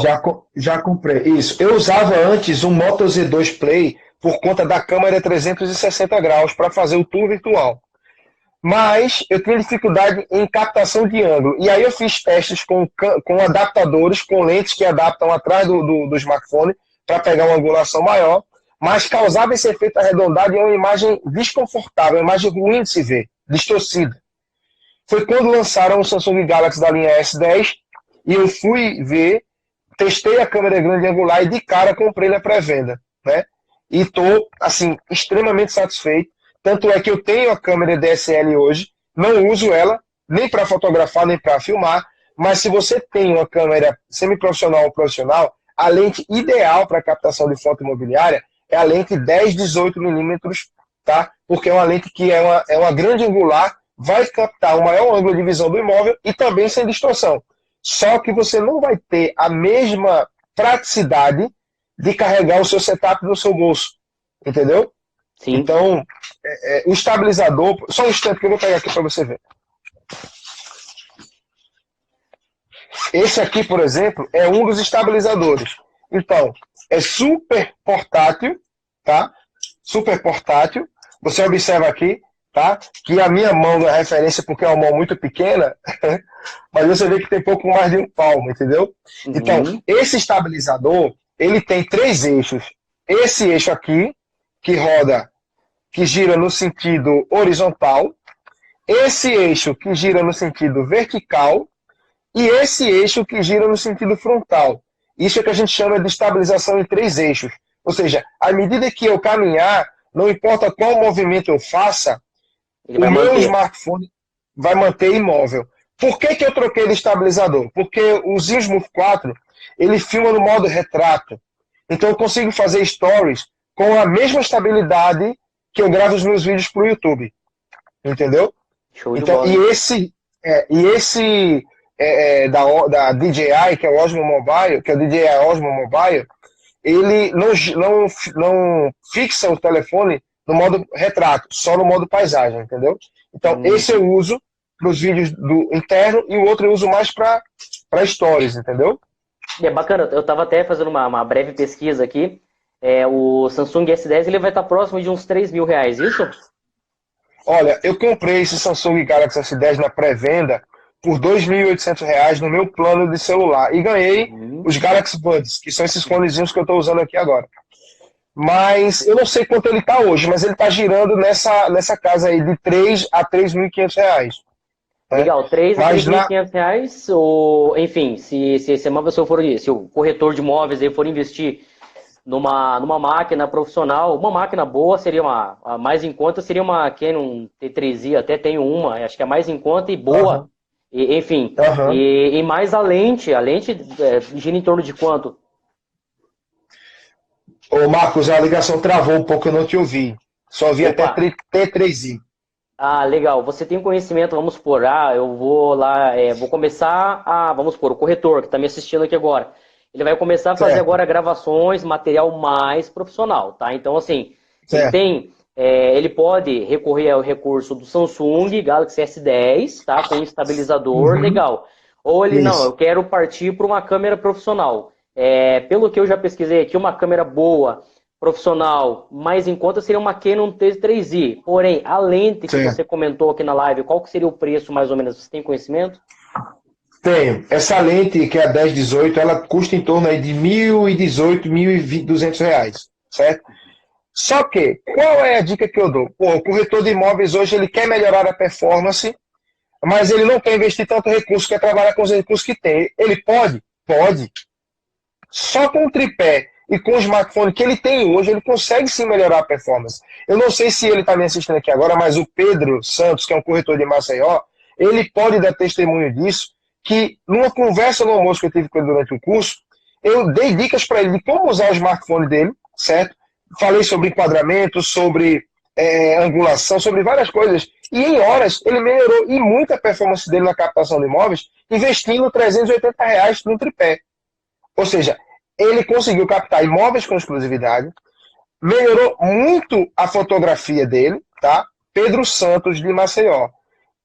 [SPEAKER 2] Já comprei, isso. Eu usava antes um Moto Z2 Play por conta da câmera 360 graus para fazer o tour virtual. mas eu tinha dificuldade em captação de ângulo. E aí eu fiz testes com adaptadores, com lentes que adaptam atrás do smartphone para pegar uma angulação maior, mas causava esse efeito arredondado e uma imagem desconfortável, uma imagem ruim de se ver, distorcida. Foi quando lançaram o Samsung Galaxy da linha S10 e eu fui ver, testei a câmera grande angular e de cara comprei na pré-venda, né? E estou, assim, extremamente satisfeito. Tanto é que eu tenho a câmera DSL hoje, não uso ela nem para fotografar, nem para filmar, mas se você tem uma câmera semi-profissional ou profissional, a lente ideal para captação de foto imobiliária é a lente 10-18mm, tá? Porque é uma lente que é uma grande angular, vai captar o maior ângulo de visão do imóvel e também sem distorção. Só que você não vai ter a mesma praticidade de carregar o seu setup no seu bolso, entendeu?
[SPEAKER 1] Sim.
[SPEAKER 2] Então, o estabilizador... Só um instante que eu vou pegar aqui para você ver. Esse aqui, por exemplo, é um dos estabilizadores. Então, é super portátil, tá? Super portátil. Você observa aqui, tá? Que a minha mão não é referência porque é uma mão muito pequena, mas você vê que tem pouco mais de um palmo, entendeu?
[SPEAKER 1] Uhum.
[SPEAKER 2] Então, esse estabilizador, ele tem 3 eixos. Esse eixo aqui, que gira no sentido horizontal, esse eixo que gira no sentido vertical e esse eixo que gira no sentido frontal. Isso é que a gente chama de estabilização em 3 eixos. Ou seja, à medida que eu caminhar, não importa qual movimento eu faça, o meu smartphone vai manter imóvel. Por que eu troquei de estabilizador? Porque o Zinmove 4, ele filma no modo retrato. Então eu consigo fazer stories com a mesma estabilidade que eu gravo os meus vídeos para o YouTube. Entendeu?
[SPEAKER 1] Show de
[SPEAKER 2] então,
[SPEAKER 1] bola.
[SPEAKER 2] E esse da DJI, que é o Osmo Mobile, que é o DJI Osmo Mobile, ele não fixa o telefone no modo retrato, só no modo paisagem, entendeu? Então, esse eu uso para os vídeos do interno e o outro eu uso mais para stories, entendeu?
[SPEAKER 1] É bacana, eu estava até fazendo uma breve pesquisa aqui. O Samsung S10 ele vai estar próximo de uns R$3.000, isso?
[SPEAKER 2] Olha, eu comprei esse Samsung Galaxy S10 na pré-venda por R$2.800 no meu plano de celular e ganhei os Galaxy Buds, que são esses fonezinhos que eu estou usando aqui agora. Mas eu não sei quanto ele está hoje, mas ele está girando nessa casa aí de R$3.000 a R$3.500. Né?
[SPEAKER 1] Legal, R$3.000 a R$3.500, ou enfim, se o corretor de imóveis aí for investir numa máquina profissional, uma máquina boa seria a mais em conta seria uma Canon T3i, até tenho uma, acho que é mais em conta e boa, enfim, e mais a lente gira em torno de quanto?
[SPEAKER 2] Ô Marcos, a ligação travou um pouco, eu não te ouvi, só vi até T3i.
[SPEAKER 1] Ah, legal, você tem conhecimento, vamos supor, eu vou lá, vou começar vamos supor, o corretor que está me assistindo aqui agora, ele vai começar a fazer agora gravações, material mais profissional, tá? Então, assim, ele pode recorrer ao recurso do Samsung Galaxy S10, tá? Com estabilizador, legal. Ou ele, não, eu quero partir para uma câmera profissional. Pelo que eu já pesquisei aqui, uma câmera boa, profissional, mais em conta seria uma Canon T3i. Porém, a lente que você comentou aqui na live, qual que seria o preço mais ou menos? Você tem conhecimento?
[SPEAKER 2] Tenho. Essa lente, que é a 10-18, ela custa em torno aí de R$1.018, R$1.200, certo? Só que, qual é a dica que eu dou? O corretor de imóveis hoje, ele quer melhorar a performance, mas ele não quer investir tanto recurso, quer trabalhar com os recursos que tem. Ele pode? Pode. Só com o tripé e com o smartphone que ele tem hoje, ele consegue sim melhorar a performance. Eu não sei se ele está me assistindo aqui agora, mas o Pedro Santos, que é um corretor de Maceió, ele pode dar testemunho disso, que numa conversa no almoço que eu tive com ele durante o curso, eu dei dicas para ele de como usar o smartphone dele, certo? Falei sobre enquadramento, sobre angulação, sobre várias coisas. E em horas ele melhorou e muito a performance dele na captação de imóveis, investindo R$380 no tripé. Ou seja, ele conseguiu captar imóveis com exclusividade, melhorou muito a fotografia dele, tá? Pedro Santos de Maceió.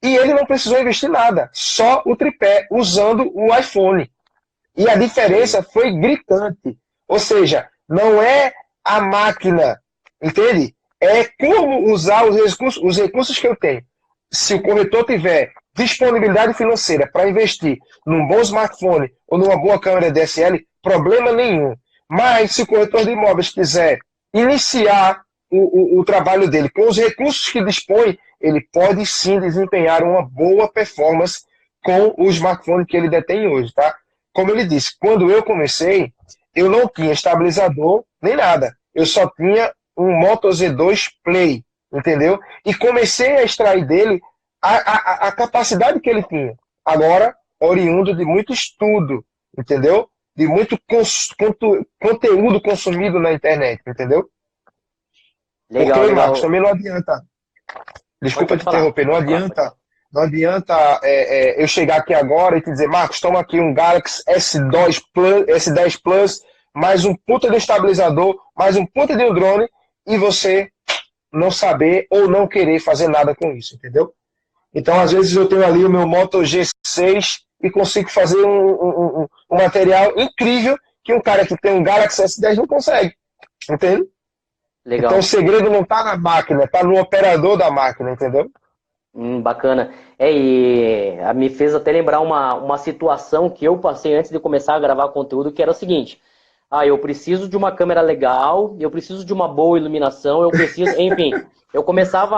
[SPEAKER 2] E ele não precisou investir nada, só o tripé, usando o iPhone. E a diferença foi gritante. Ou seja, não é a máquina, entende? É como usar os recursos que eu tenho. se o corretor tiver disponibilidade financeira para investir num bom smartphone ou numa boa câmera DSL, problema nenhum. Mas se o corretor de imóveis quiser iniciar o trabalho dele com os recursos que dispõe, ele pode sim desempenhar uma boa performance com o smartphone que ele detém hoje, tá? Como ele disse, quando eu comecei, eu não tinha estabilizador nem nada. Eu só tinha um Moto Z2 Play, entendeu? E comecei a extrair dele a capacidade que ele tinha. Agora, oriundo de muito estudo, entendeu? De muito conteúdo consumido na internet, entendeu?
[SPEAKER 1] Legal,
[SPEAKER 2] Porque,
[SPEAKER 1] legal.
[SPEAKER 2] Marcos, também não adianta. Desculpa
[SPEAKER 1] Pode
[SPEAKER 2] te
[SPEAKER 1] falar.
[SPEAKER 2] interromper, não adianta eu chegar aqui agora e te dizer, Marcos, toma aqui um Galaxy S10 Plus, mais um puta de estabilizador, mais um puta de um drone, e você não saber ou não querer fazer nada com isso, entendeu? Então, às vezes, eu tenho ali o meu Moto G6 e consigo fazer um material incrível que um cara que tem um Galaxy S10 não consegue, entende?
[SPEAKER 1] Legal.
[SPEAKER 2] Então, o segredo não está na máquina, está no operador da máquina, entendeu?
[SPEAKER 1] Bacana. E me fez até lembrar uma situação que eu passei antes de começar a gravar conteúdo, que era o seguinte: eu preciso de uma câmera legal, eu preciso de uma boa iluminação, eu preciso, enfim, eu começava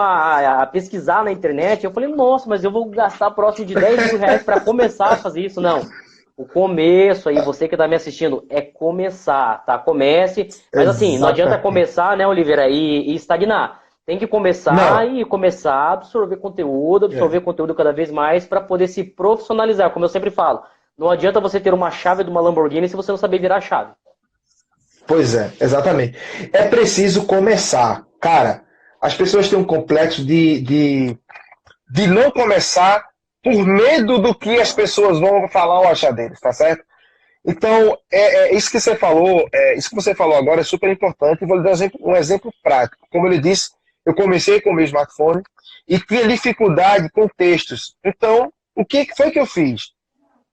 [SPEAKER 1] a pesquisar na internet, eu falei, nossa, mas eu vou gastar próximo de 10 mil reais para começar a fazer isso. Não. O começo aí, você que está me assistindo, é começar, tá? Comece, mas assim, não adianta
[SPEAKER 2] Exatamente.
[SPEAKER 1] começar, né, Oliveira, e estagnar. Tem que começar
[SPEAKER 2] Não.
[SPEAKER 1] e começar a absorver conteúdo cada vez mais para poder se profissionalizar, como eu sempre falo. Não adianta você ter uma chave de uma Lamborghini se você não saber virar a chave.
[SPEAKER 2] Pois é, exatamente. É preciso começar. Cara, as pessoas têm um complexo de não começar por medo do que as pessoas vão falar ou achar deles, tá certo? Então, isso que você falou, isso que você falou agora é super importante, e vou lhe dar um exemplo prático. Como ele disse, eu comecei com o meu smartphone e tinha dificuldade com textos. Então, o que foi que eu fiz?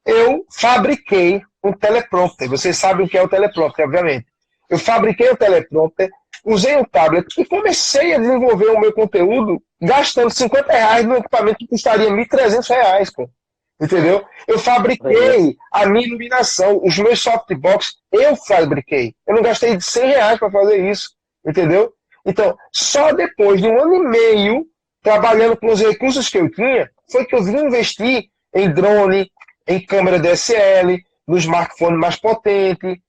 [SPEAKER 2] Eu fabriquei um teleprompter. Vocês sabem o que é o teleprompter, obviamente. Eu fabriquei o teleprompter, usei um tablet e comecei a desenvolver o meu conteúdo gastando R$ 50 no equipamento que custaria R$ 1.300, pô. Entendeu? Eu fabriquei a minha iluminação, os meus softbox, eu fabriquei. Eu não gastei R$ 100 para fazer isso, entendeu? Então, só depois de 1 ano e meio, trabalhando com os recursos que eu tinha, foi que eu vim investir em drone, em câmera DSL, no smartphone mais potente.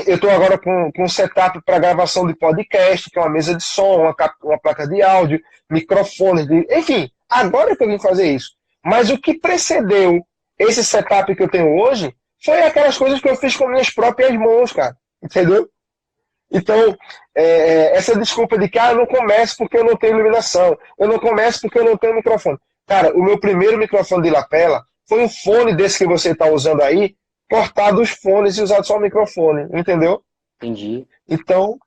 [SPEAKER 2] Eu estou agora com um setup para gravação de podcast, que é uma mesa de som, uma placa de áudio, microfones, enfim, agora que eu vim fazer isso. Mas o que precedeu esse setup que eu tenho hoje foi aquelas coisas que eu fiz com minhas próprias mãos, cara. Entendeu? Então, essa desculpa de que eu não começo porque eu não tenho iluminação, eu não começo porque eu não tenho microfone. Cara, o meu primeiro microfone de lapela foi um fone desse que você está usando aí, cortado os fones e usado só o microfone, entendeu?
[SPEAKER 1] Entendi.
[SPEAKER 2] Então,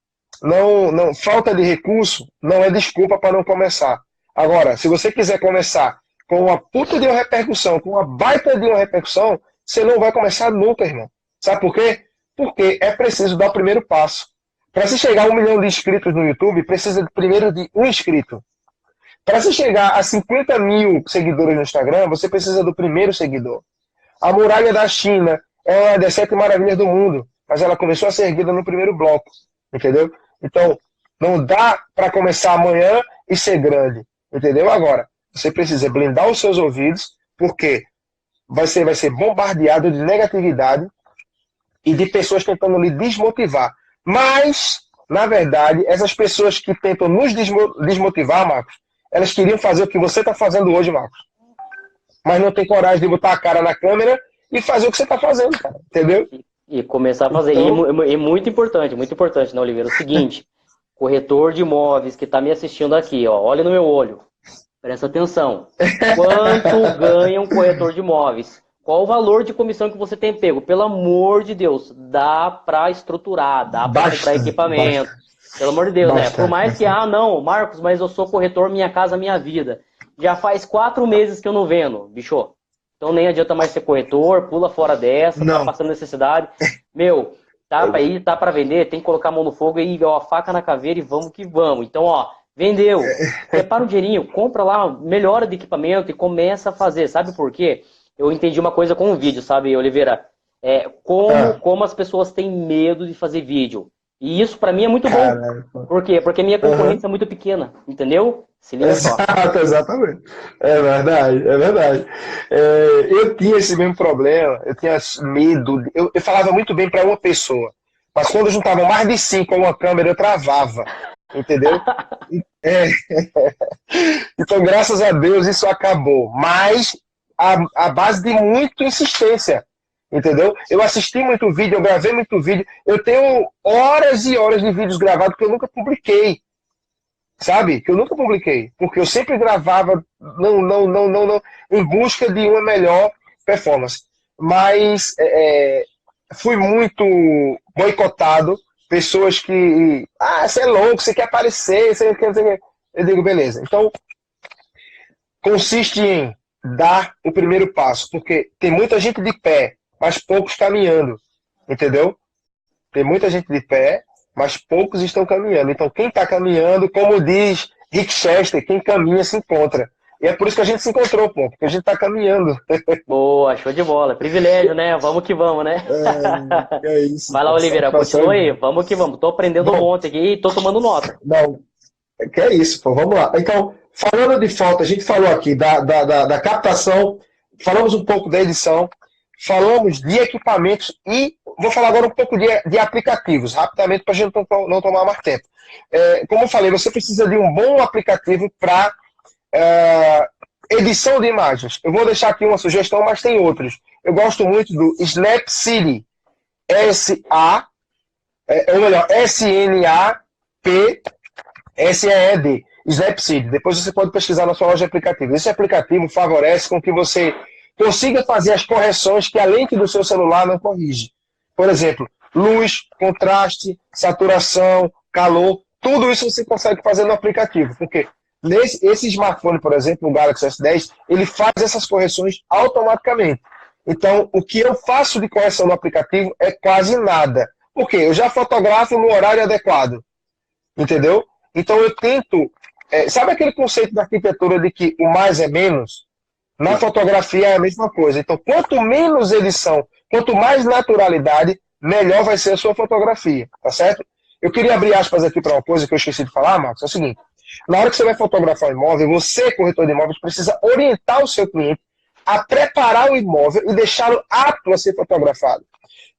[SPEAKER 2] não, falta de recurso não é desculpa para não começar. Agora, se você quiser começar com uma puta de uma repercussão, com uma baita de uma repercussão, você não vai começar nunca, irmão. Sabe por quê? Porque é preciso dar o primeiro passo. Para se chegar a 1 milhão de inscritos no YouTube, precisa primeiro de um inscrito. Para se chegar a 50 mil seguidores no Instagram, você precisa do primeiro seguidor. A muralha da China é uma das 7 maravilhas do mundo, mas ela começou a ser erguida no primeiro bloco, entendeu? Então, não dá para começar amanhã e ser grande, entendeu? Agora, você precisa blindar os seus ouvidos, porque você vai ser bombardeado de negatividade e de pessoas tentando lhe desmotivar. Mas, na verdade, essas pessoas que tentam nos desmotivar, Marcos, elas queriam fazer o que você está fazendo hoje, Marcos. Mas não tem coragem de botar a cara na câmera e fazer o que você está fazendo, cara. Entendeu?
[SPEAKER 1] E começar a fazer.
[SPEAKER 2] Então...
[SPEAKER 1] E muito importante, né, Oliveira? O seguinte, corretor de imóveis que está me assistindo aqui, ó, olha no meu olho. Presta atenção. Quanto ganha um corretor de imóveis? Qual o valor de comissão que você tem pego? Pelo amor de Deus, dá para estruturar, dá para comprar equipamento. Pelo amor de Deus, né? Por mais que, não, Marcos, mas eu sou corretor Minha Casa Minha Vida. Já faz 4 meses que eu não vendo, bicho. Então nem adianta mais ser corretor, pula fora dessa, tá passando necessidade. Meu, tá para ir, tá para vender, tem que colocar a mão no fogo e, ó, faca na caveira e vamos que vamos. Então, ó, Vendeu. Prepara um dinheirinho, compra lá, melhora de equipamento e começa a fazer. Sabe por quê? Eu entendi uma coisa com o vídeo, sabe, Oliveira?
[SPEAKER 2] Ah,
[SPEAKER 1] Como as pessoas têm medo de fazer vídeo. E isso pra mim é muito bom.
[SPEAKER 2] caralho.
[SPEAKER 1] Por quê? Porque a minha
[SPEAKER 2] Aham.
[SPEAKER 1] concorrência é muito pequena, entendeu? Se liga só.
[SPEAKER 2] Exato, exatamente. É verdade, é verdade. Eu tinha esse mesmo problema, eu tinha medo. Eu falava muito bem para uma pessoa, mas quando juntavam mais de 5 a uma câmera, eu travava. Entendeu? É, então, graças a Deus, isso acabou. Mas a base de muita insistência. Entendeu? Eu assisti muito vídeo, eu gravei muito vídeo. Eu tenho horas e horas de vídeos gravados que eu nunca publiquei. Sabe? Que eu nunca publiquei. Porque eu sempre gravava não, em busca de uma melhor performance. Mas fui muito boicotado. Pessoas que. Ah, você é louco, você quer aparecer, você quer. Eu digo, beleza. Então, consiste em dar o primeiro passo. Porque tem muita gente de pé, mas poucos caminhando. Entendeu? Tem muita gente de pé, mas poucos estão caminhando. Então, quem está caminhando, como diz Rick Chester, quem caminha se encontra. E é por isso que a gente se encontrou, pô, porque a gente está caminhando.
[SPEAKER 1] Boa, show de bola. Privilégio, né? Vamos que vamos, né?
[SPEAKER 2] É isso.
[SPEAKER 1] Vai lá, Oliveira, continua aí. Vamos que vamos. Tô aprendendo um
[SPEAKER 2] Bom,
[SPEAKER 1] monte aqui e tô tomando nota.
[SPEAKER 2] não, que é isso, pô, vamos lá. Então, falando de foto, a gente falou aqui da captação, falamos um pouco da edição, falamos de equipamentos e vou falar agora um pouco de aplicativos, rapidamente, para a gente não tomar mais tempo. Como eu falei, você precisa de um bom aplicativo para edição de imagens. Eu vou deixar aqui uma sugestão, mas tem outros. Eu gosto muito do Snapseed, ou melhor, SNAP-SEED, Snapseed. Depois você pode pesquisar na sua loja de aplicativos. Esse aplicativo favorece com que você consiga fazer as correções que a lente do seu celular não corrige. Por exemplo, luz, contraste, saturação, calor, tudo isso você consegue fazer no aplicativo. Porque esse smartphone, por exemplo, o Galaxy S10, ele faz essas correções automaticamente. Então, o que eu faço de correção no aplicativo é quase nada. Por quê? Eu já fotografo no horário adequado. Entendeu? Então, eu tento... sabe aquele conceito da arquitetura de que o mais é menos? Na fotografia é a mesma coisa. Então, quanto menos edição, quanto mais naturalidade, melhor vai ser a sua fotografia, tá certo? Eu queria abrir aspas aqui para uma coisa que eu esqueci de falar, Marcos, é o seguinte. Na hora que você vai fotografar um imóvel, você, corretor de imóveis, precisa orientar o seu cliente a preparar o imóvel e deixá-lo apto a ser fotografado.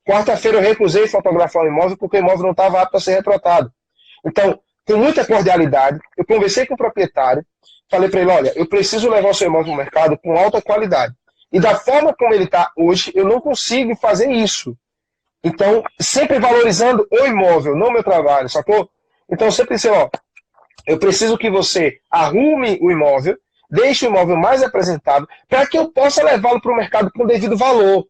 [SPEAKER 2] Quarta-feira eu recusei fotografar o imóvel porque o imóvel não estava apto a ser retratado. Então, com muita cordialidade, eu conversei com o proprietário, falei para ele, olha, eu preciso levar o seu imóvel no mercado com alta qualidade. E da forma como ele está hoje, eu não consigo fazer isso. Então, sempre valorizando o imóvel, não o meu trabalho, sacou? Então, eu sempre disse, ó, eu preciso que você arrume o imóvel, deixe o imóvel mais apresentável, para que eu possa levá-lo para o mercado com devido valor.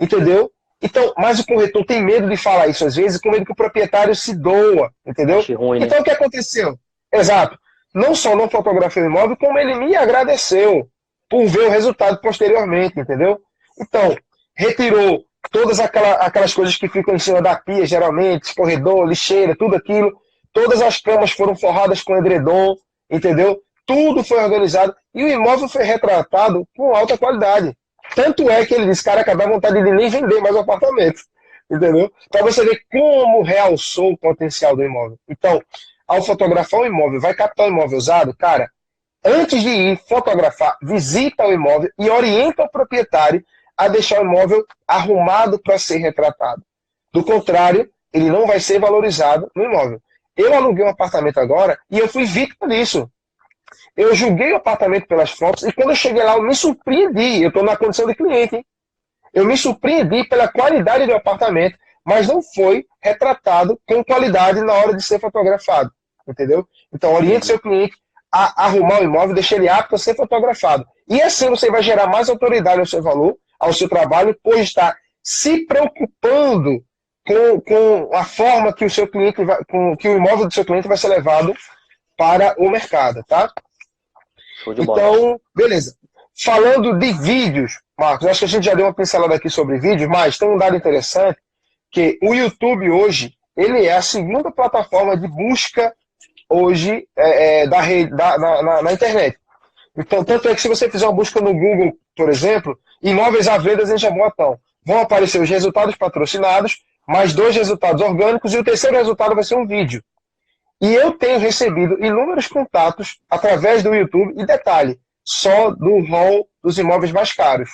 [SPEAKER 2] Entendeu? Então, mas o corretor tem medo de falar isso às vezes, com medo que o proprietário se doa, entendeu?
[SPEAKER 1] Acho ruim, né?
[SPEAKER 2] Então, o que aconteceu? Exato. Não só não fotografei o imóvel, como ele me agradeceu por ver o resultado posteriormente, entendeu? Então, retirou todas aquelas coisas que ficam em cima da pia, geralmente, escorredor, lixeira, tudo aquilo. Todas as camas foram forradas com edredom, entendeu? Tudo foi organizado e o imóvel foi retratado com alta qualidade. Tanto é que ele disse, cara, dá vontade de nem vender mais o apartamento. Entendeu? Para você ver como realçou o potencial do imóvel. Então, ao fotografar o imóvel, vai captar o imóvel usado, cara, antes de ir fotografar, visita o imóvel e orienta o proprietário a deixar o imóvel arrumado para ser retratado. Do contrário, ele não vai ser valorizado no imóvel. Eu aluguei um apartamento agora e eu fui vítima disso. Eu julguei o apartamento pelas fotos e quando eu cheguei lá eu me surpreendi. Eu estou na condição de cliente, hein? Eu me surpreendi pela qualidade do apartamento, mas não foi retratado com qualidade na hora de ser fotografado. Entendeu? Então oriente seu cliente a arrumar o imóvel, deixar ele apto a ser fotografado. E assim você vai gerar mais autoridade ao seu valor, ao seu trabalho, por estar se preocupando com a forma que o seu cliente vai, que o imóvel do seu cliente vai ser levado para o mercado, tá?
[SPEAKER 1] Show de bola.
[SPEAKER 2] Então, beleza. Falando de vídeos, Marcos, acho que a gente já deu uma pincelada aqui sobre vídeos, mas tem um dado interessante, que o YouTube hoje, ele é a segunda plataforma de busca hoje da rede, na internet. Então, tanto é que se você fizer uma busca no Google, por exemplo, imóveis à venda em Jaboatão, vão aparecer os resultados patrocinados, mais 2 resultados orgânicos, e o terceiro resultado vai ser um vídeo. E eu tenho recebido inúmeros contatos através do YouTube, e detalhe, só do hall dos imóveis mais caros.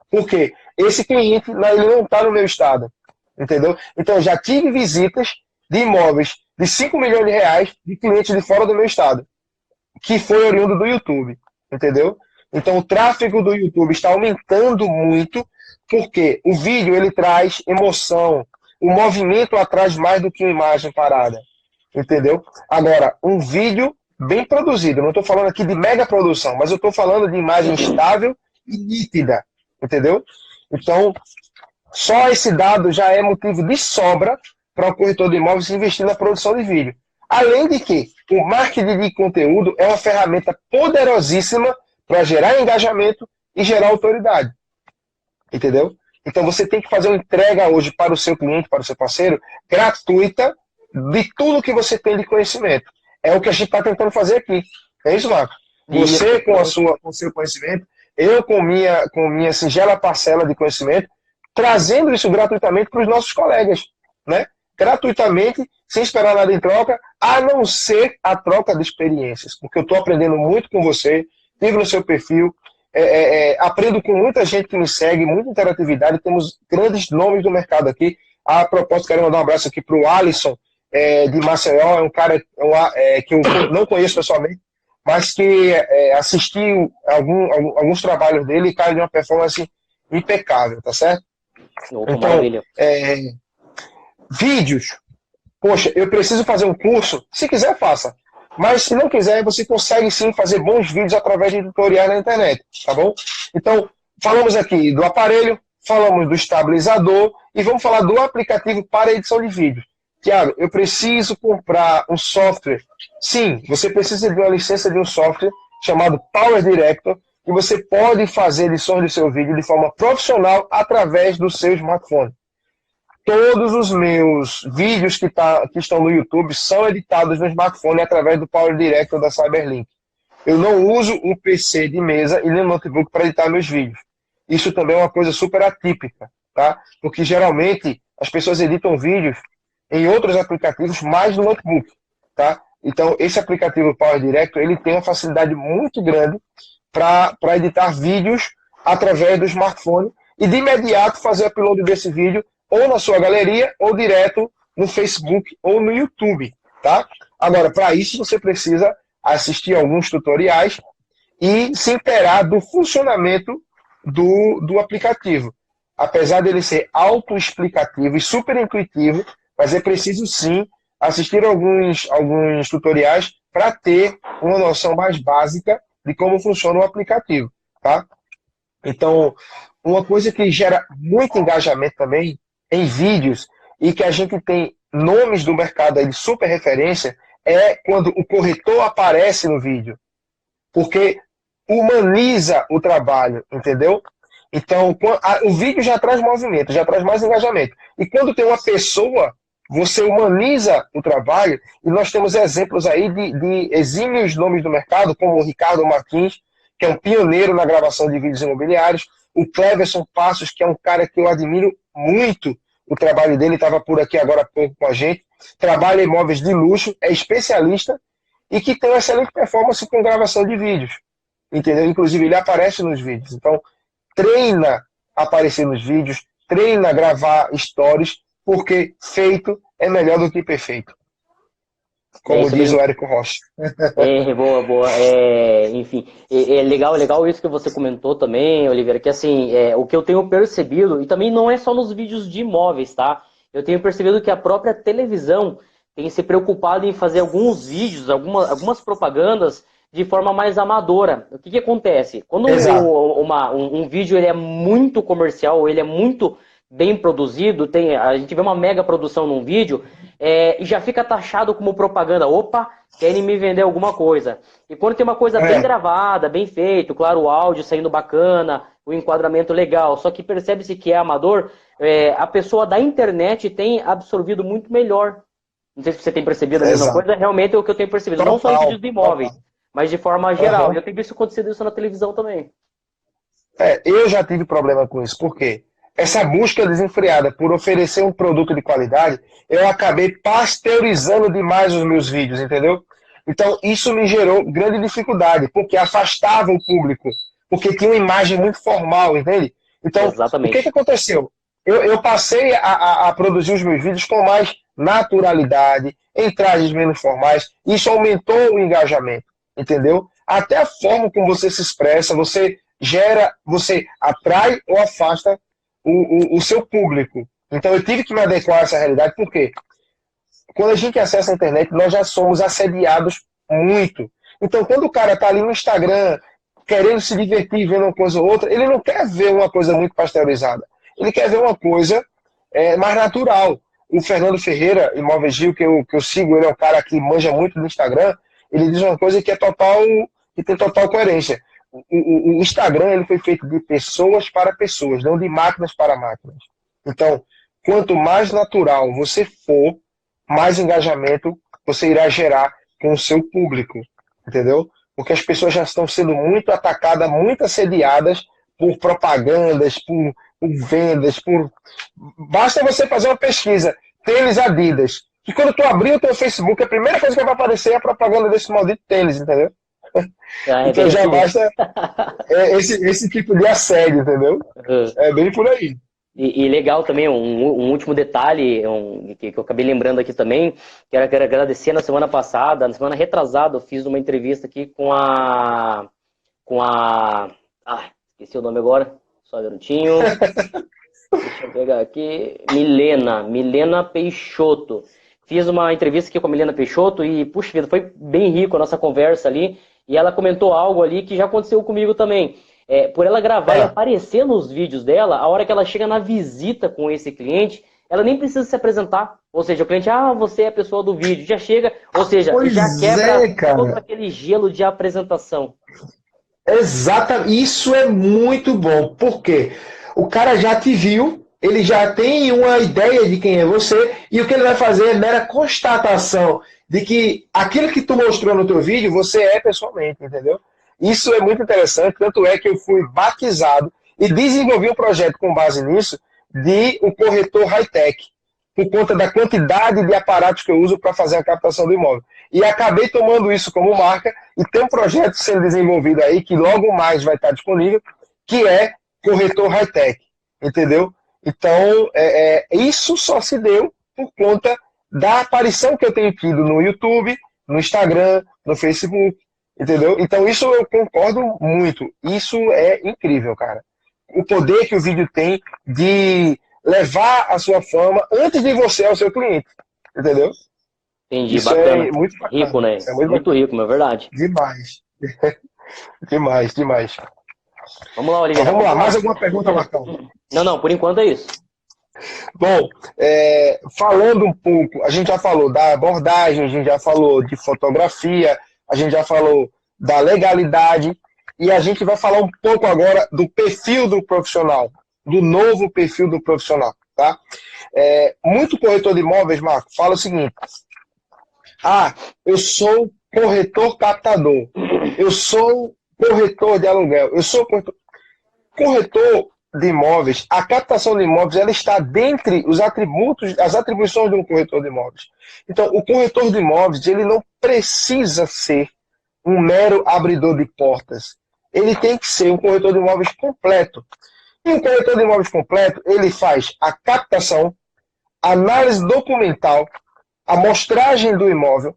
[SPEAKER 2] Por quê? Esse cliente ele não está no meu estado. Entendeu? Então, eu já tive visitas de imóveis de 5 milhões de reais de clientes de fora do meu estado, que foi oriundo do YouTube. Entendeu? Então, o tráfego do YouTube está aumentando muito, porque o vídeo ele traz emoção, o movimento atrai mais do que uma imagem parada. Entendeu? Agora, um vídeo bem produzido, eu não estou falando aqui de mega produção, mas eu estou falando de imagem estável e nítida. Entendeu? Então, só esse dado já é motivo de sobra para o corretor de imóveis investir na produção de vídeo. Além de que o marketing de conteúdo é uma ferramenta poderosíssima para gerar engajamento e gerar autoridade. Entendeu? Então você tem que fazer uma entrega hoje para o seu cliente, para o seu parceiro, gratuita de tudo que você tem de conhecimento. É o que a gente está tentando fazer aqui. É isso, Marco? Você com o seu conhecimento, eu com minha singela parcela de conhecimento, trazendo isso gratuitamente para os nossos colegas, né? Gratuitamente, sem esperar nada em troca, a não ser a troca de experiências, porque eu estou aprendendo muito com você, vivo no seu perfil, aprendo com muita gente que me segue, muita interatividade, temos grandes nomes do mercado aqui. A propósito, quero mandar um abraço aqui para o Alisson, de Maceió, é um cara que eu não conheço pessoalmente, mas que assisti alguns trabalhos dele e cai de uma performance impecável, tá certo?
[SPEAKER 1] Opa,
[SPEAKER 2] então,
[SPEAKER 1] maravilha.
[SPEAKER 2] Vídeos. Poxa, eu preciso fazer um curso. Se quiser, faça. Mas se não quiser, você consegue sim fazer bons vídeos através de tutoriais na internet, tá bom? Então, falamos aqui do aparelho, falamos do estabilizador e vamos falar do aplicativo para edição de vídeo. Tiago, eu preciso comprar um software. Sim, você precisa de uma licença de um software chamado Power Director e você pode fazer edições do seu vídeo de forma profissional através do seu smartphone. Todos os meus vídeos que estão no YouTube são editados no smartphone através do Power Director da Cyberlink. Eu não uso um PC de mesa e nem um notebook para editar meus vídeos. Isso também é uma coisa super atípica, tá? Porque geralmente as pessoas editam vídeos em outros aplicativos mais no notebook, tá? Então esse aplicativo Power Director ele tem uma facilidade muito grande para editar vídeos através do smartphone e de imediato fazer o upload desse vídeo ou na sua galeria, ou direto no Facebook ou no YouTube, tá? Agora, para isso você precisa assistir alguns tutoriais e se inteirar do funcionamento do aplicativo. Apesar dele ser autoexplicativo e super intuitivo, mas é preciso sim assistir alguns tutoriais para ter uma noção mais básica de como funciona o aplicativo, tá? Então, uma coisa que gera muito engajamento também em vídeos e que a gente tem nomes do mercado aí de super referência é quando o corretor aparece no vídeo. Porque humaniza o trabalho, entendeu? Então, o vídeo já traz movimento, já traz mais engajamento. E quando tem uma pessoa, você humaniza o trabalho, e nós temos exemplos aí de exímios nomes do mercado, como o Ricardo Martins, que é um pioneiro na gravação de vídeos imobiliários, o Cleverson Passos, que é um cara que eu admiro muito o trabalho dele, estava por aqui agora há pouco com a gente, trabalha em imóveis de luxo, é especialista e que tem uma excelente performance com gravação de vídeos, entendeu? Inclusive ele aparece nos vídeos, então treina a aparecer nos vídeos, treina a gravar stories, porque feito é melhor do que perfeito. Como diz o Érico Rocha.
[SPEAKER 1] Boa, boa. Enfim, legal isso que você comentou também, Oliveira, que assim, o que eu tenho percebido, e também não é só nos vídeos de imóveis, tá? Eu tenho percebido que a própria televisão tem se preocupado em fazer alguns vídeos, algumas propagandas de forma mais amadora. O que acontece? Quando um vídeo ele é muito comercial, ele é muito bem produzido, a gente vê uma mega produção num vídeo, e já fica taxado como propaganda. Opa, querem me vender alguma coisa. E quando tem uma coisa bem gravada, bem feito, claro, o áudio saindo bacana, o enquadramento legal, só que percebe-se que é amador, a pessoa da internet tem absorvido muito melhor Não sei se você tem percebido a mesma coisa, realmente é o que eu tenho percebido. Não só em vídeos de imóveis, mas de forma geral. E eu tenho visto acontecer isso na televisão também.
[SPEAKER 2] Eu já tive problema com isso. Por quê? Essa busca desenfreada por oferecer um produto de qualidade, eu acabei pasteurizando demais os meus vídeos, entendeu? Então, isso me gerou grande dificuldade, porque afastava o público, porque tinha uma imagem muito formal, entende? Então, o que
[SPEAKER 1] Exatamente.
[SPEAKER 2] aconteceu? Eu passei a produzir os meus vídeos com mais naturalidade, em trajes menos formais, isso aumentou o engajamento, entendeu? Até a forma como você se expressa, você atrai ou afasta o seu público. Então eu tive que me adequar a essa realidade, porque quando a gente acessa a internet, nós já somos assediados muito. Então quando o cara está ali no Instagram, querendo se divertir, vendo uma coisa ou outra, ele não quer ver uma coisa muito pasteurizada. Ele quer ver uma coisa mais natural. O Fernando Ferreira, Imóveis Gil, que eu sigo, ele é um cara que manja muito no Instagram, ele diz uma coisa que tem total coerência. O Instagram ele foi feito de pessoas para pessoas, não de máquinas para máquinas. Então, quanto mais natural você for, mais engajamento você irá gerar com o seu público, entendeu? Porque as pessoas já estão sendo muito atacadas, muito assediadas por propagandas, por vendas, Basta você fazer uma pesquisa, tênis Adidas, que quando tu abrir o teu Facebook, a primeira coisa que vai aparecer é a propaganda desse maldito tênis, entendeu? Então já basta esse tipo de assédio, entendeu? É bem por aí.
[SPEAKER 1] E legal também, um último detalhe que eu acabei lembrando aqui também, quero agradecer na semana passada, na semana retrasada, eu fiz uma entrevista aqui com a... esqueci o nome agora, só um minutinho. Deixa eu pegar aqui. Milena Peixoto. Fiz uma entrevista aqui com a Milena Peixoto e, puxa vida, foi bem rico a nossa conversa ali. E ela comentou algo ali que já aconteceu comigo também. Por ela gravar e aparecer nos vídeos dela, a hora que ela chega na visita com esse cliente, ela nem precisa se apresentar. Ou seja, o cliente, você é a pessoa do vídeo, já chega, ou seja, já quebra todo aquele gelo de apresentação.
[SPEAKER 3] Exatamente, isso é muito bom, porque o cara já te viu, ele já tem uma ideia de quem é você, e o que ele vai fazer é mera constatação de que aquilo que tu mostrou no teu vídeo, você é pessoalmente, entendeu? Isso é muito interessante, tanto é que eu fui batizado e desenvolvi um projeto com base nisso de um corretor high-tech, por conta da quantidade de aparatos que eu uso para fazer a captação do imóvel. E acabei tomando isso como marca, e tem um projeto sendo desenvolvido aí, que logo mais vai estar disponível, que é corretor high-tech, entendeu? Então, isso só se deu por conta da aparição que eu tenho tido no YouTube, no Instagram, no Facebook, entendeu? Então, isso eu concordo muito. Isso é incrível, cara. O poder que o vídeo tem de levar a sua fama antes de você ao seu cliente, entendeu?
[SPEAKER 1] Entendi,
[SPEAKER 2] Isso
[SPEAKER 1] bacana.
[SPEAKER 2] é muito bacana.
[SPEAKER 1] Rico, né?
[SPEAKER 2] É
[SPEAKER 1] muito rico, não é verdade?
[SPEAKER 2] Demais. demais.
[SPEAKER 1] Vamos lá, Oliveira.
[SPEAKER 2] Vamos lá, mais alguma pergunta, Marcão?
[SPEAKER 1] Não, por enquanto é isso.
[SPEAKER 2] Bom, falando um pouco, a gente já falou da abordagem, a gente já falou de fotografia, a gente já falou da legalidade, e a gente vai falar um pouco agora do perfil do profissional, do novo perfil do profissional, tá? Muito corretor de imóveis, Marco, fala o seguinte: eu sou corretor captador, eu sou corretor de aluguel, eu sou corretor de imóveis. A captação de imóveis, ela está dentre os atributos, as atribuições de um corretor de imóveis. Então, o corretor de imóveis, ele não precisa ser um mero abridor de portas. Ele tem que ser um corretor de imóveis completo. E um corretor de imóveis completo, ele faz a captação, a análise documental, a amostragem do imóvel,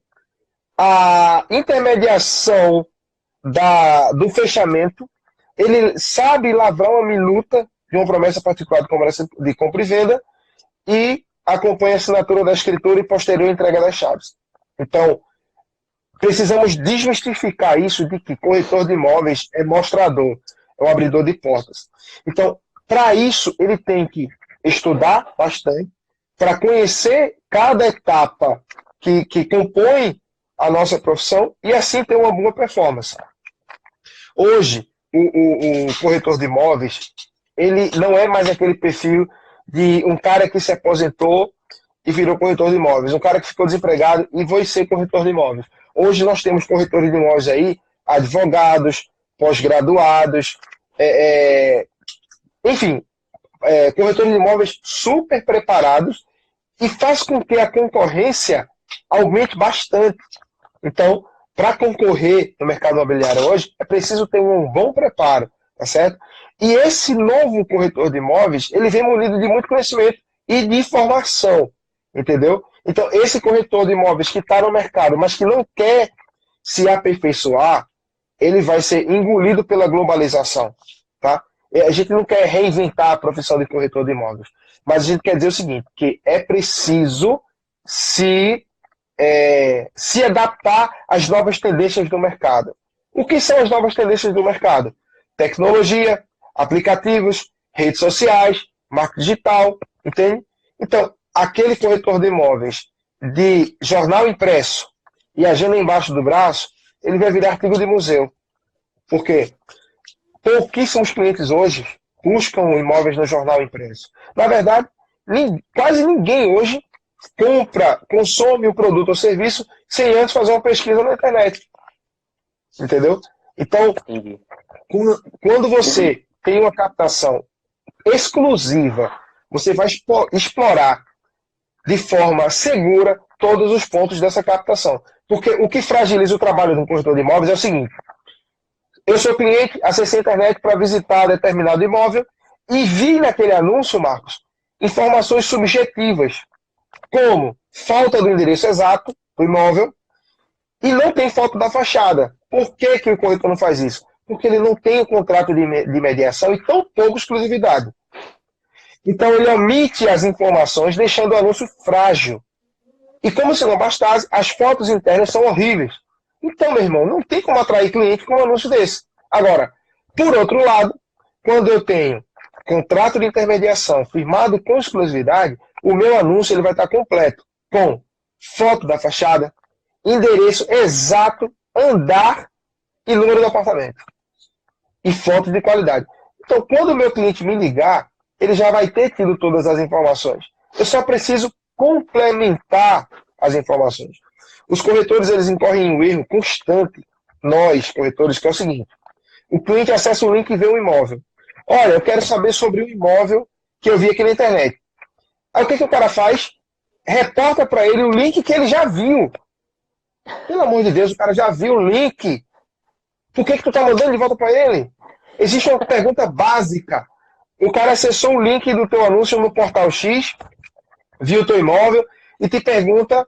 [SPEAKER 2] a intermediação do fechamento, ele sabe lavrar uma minuta de uma promessa particular de compra e venda e acompanha a assinatura da escritura e posterior entrega das chaves. Então, precisamos desmistificar isso de que corretor de imóveis é mostrador, é um abridor de portas. Então, para isso, ele tem que estudar bastante, para conhecer cada etapa que compõe a nossa profissão e assim ter uma boa performance. Hoje, o corretor de imóveis, ele não é mais aquele perfil de um cara que se aposentou e virou corretor de imóveis. Um cara que ficou desempregado e foi ser corretor de imóveis. Hoje nós temos corretores de imóveis aí, advogados, pós-graduados, enfim, corretores de imóveis super preparados e faz com que a concorrência aumente bastante. Então, para concorrer no mercado imobiliário hoje, é preciso ter um bom preparo, tá certo? E esse novo corretor de imóveis, ele vem munido de muito conhecimento e de informação, entendeu? Então, esse corretor de imóveis que está no mercado, mas que não quer se aperfeiçoar, ele vai ser engolido pela globalização, tá? A gente não quer reinventar a profissão de corretor de imóveis, mas a gente quer dizer o seguinte, que é preciso se adaptar às novas tendências do mercado. O que são as novas tendências do mercado? Tecnologia, aplicativos, redes sociais, marketing digital, entende? Então, aquele corretor de imóveis de jornal impresso e agenda embaixo do braço, ele vai virar artigo de museu. Por quê? Pouquíssimos clientes hoje buscam imóveis no jornal impresso. Na verdade, quase ninguém hoje consome o produto ou serviço sem antes fazer uma pesquisa na internet. Entendeu? Então, quando você tem uma captação exclusiva, você vai explorar de forma segura todos os pontos dessa captação. Porque o que fragiliza o trabalho de um corretor de imóveis é o seguinte: eu sou cliente, acessei a internet para visitar determinado imóvel e vi naquele anúncio, Marcos, informações subjetivas, como falta do endereço exato do imóvel e não tem foto da fachada. Por que o corretor não faz isso? Porque ele não tem o contrato de mediação e tão pouco exclusividade. Então ele omite as informações, deixando o anúncio frágil. E como se não bastasse, as fotos internas são horríveis. Então, meu irmão, não tem como atrair cliente com um anúncio desse. Agora, por outro lado, quando eu tenho contrato de intermediação firmado com exclusividade, o meu anúncio ele vai estar completo, com foto da fachada, endereço exato, andar e número do apartamento. E foto de qualidade. Então, quando o meu cliente me ligar, ele já vai ter tido todas as informações. Eu só preciso complementar as informações. Os corretores, eles incorrem em um erro constante, nós, corretores, que é o seguinte: o cliente acessa o link e vê um imóvel. Olha, eu quero saber sobre o imóvel que eu vi aqui na internet. Aí o que o cara faz? Reporta para ele o link que ele já viu. Pelo amor de Deus, o cara já viu o link. Por que tu tá mandando de volta para ele? Existe uma pergunta básica. O cara acessou o link do teu anúncio no portal X, viu o teu imóvel e te pergunta: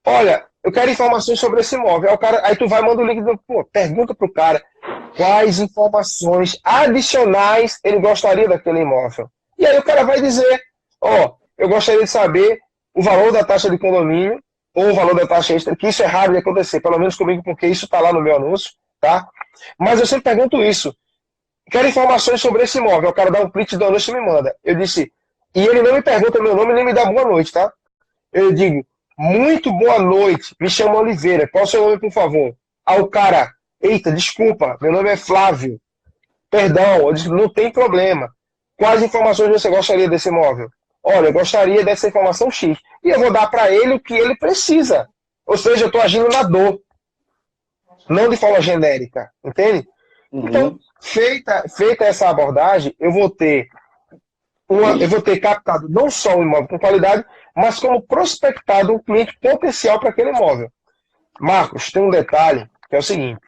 [SPEAKER 2] olha, eu quero informações sobre esse imóvel. Aí tu vai e manda o link, pergunta pro cara quais informações adicionais ele gostaria daquele imóvel. E aí o cara vai dizer: eu gostaria de saber o valor da taxa de condomínio ou o valor da taxa extra, que isso é raro de acontecer, pelo menos comigo, porque isso está lá no meu anúncio, tá? Mas eu sempre pergunto isso: quero informações sobre esse imóvel. O cara dá um print do anúncio e me manda. Eu disse, e ele não me pergunta meu nome nem me dá boa noite, tá? Eu digo: muito boa noite, me chamo Oliveira, qual é o seu nome, por favor? Aí o cara: eita, desculpa, meu nome é Flávio. Perdão, eu disse: não tem problema. Quais informações você gostaria desse imóvel? Olha, eu gostaria dessa informação X. E eu vou dar para ele o que ele precisa. Ou seja, eu estou agindo na dor. Não de forma genérica, entende?
[SPEAKER 1] Uhum.
[SPEAKER 2] Então, feita essa abordagem, eu vou ter captado não só um imóvel com qualidade, mas como prospectado um cliente potencial para aquele imóvel. Marcos, tem um detalhe, que é o seguinte: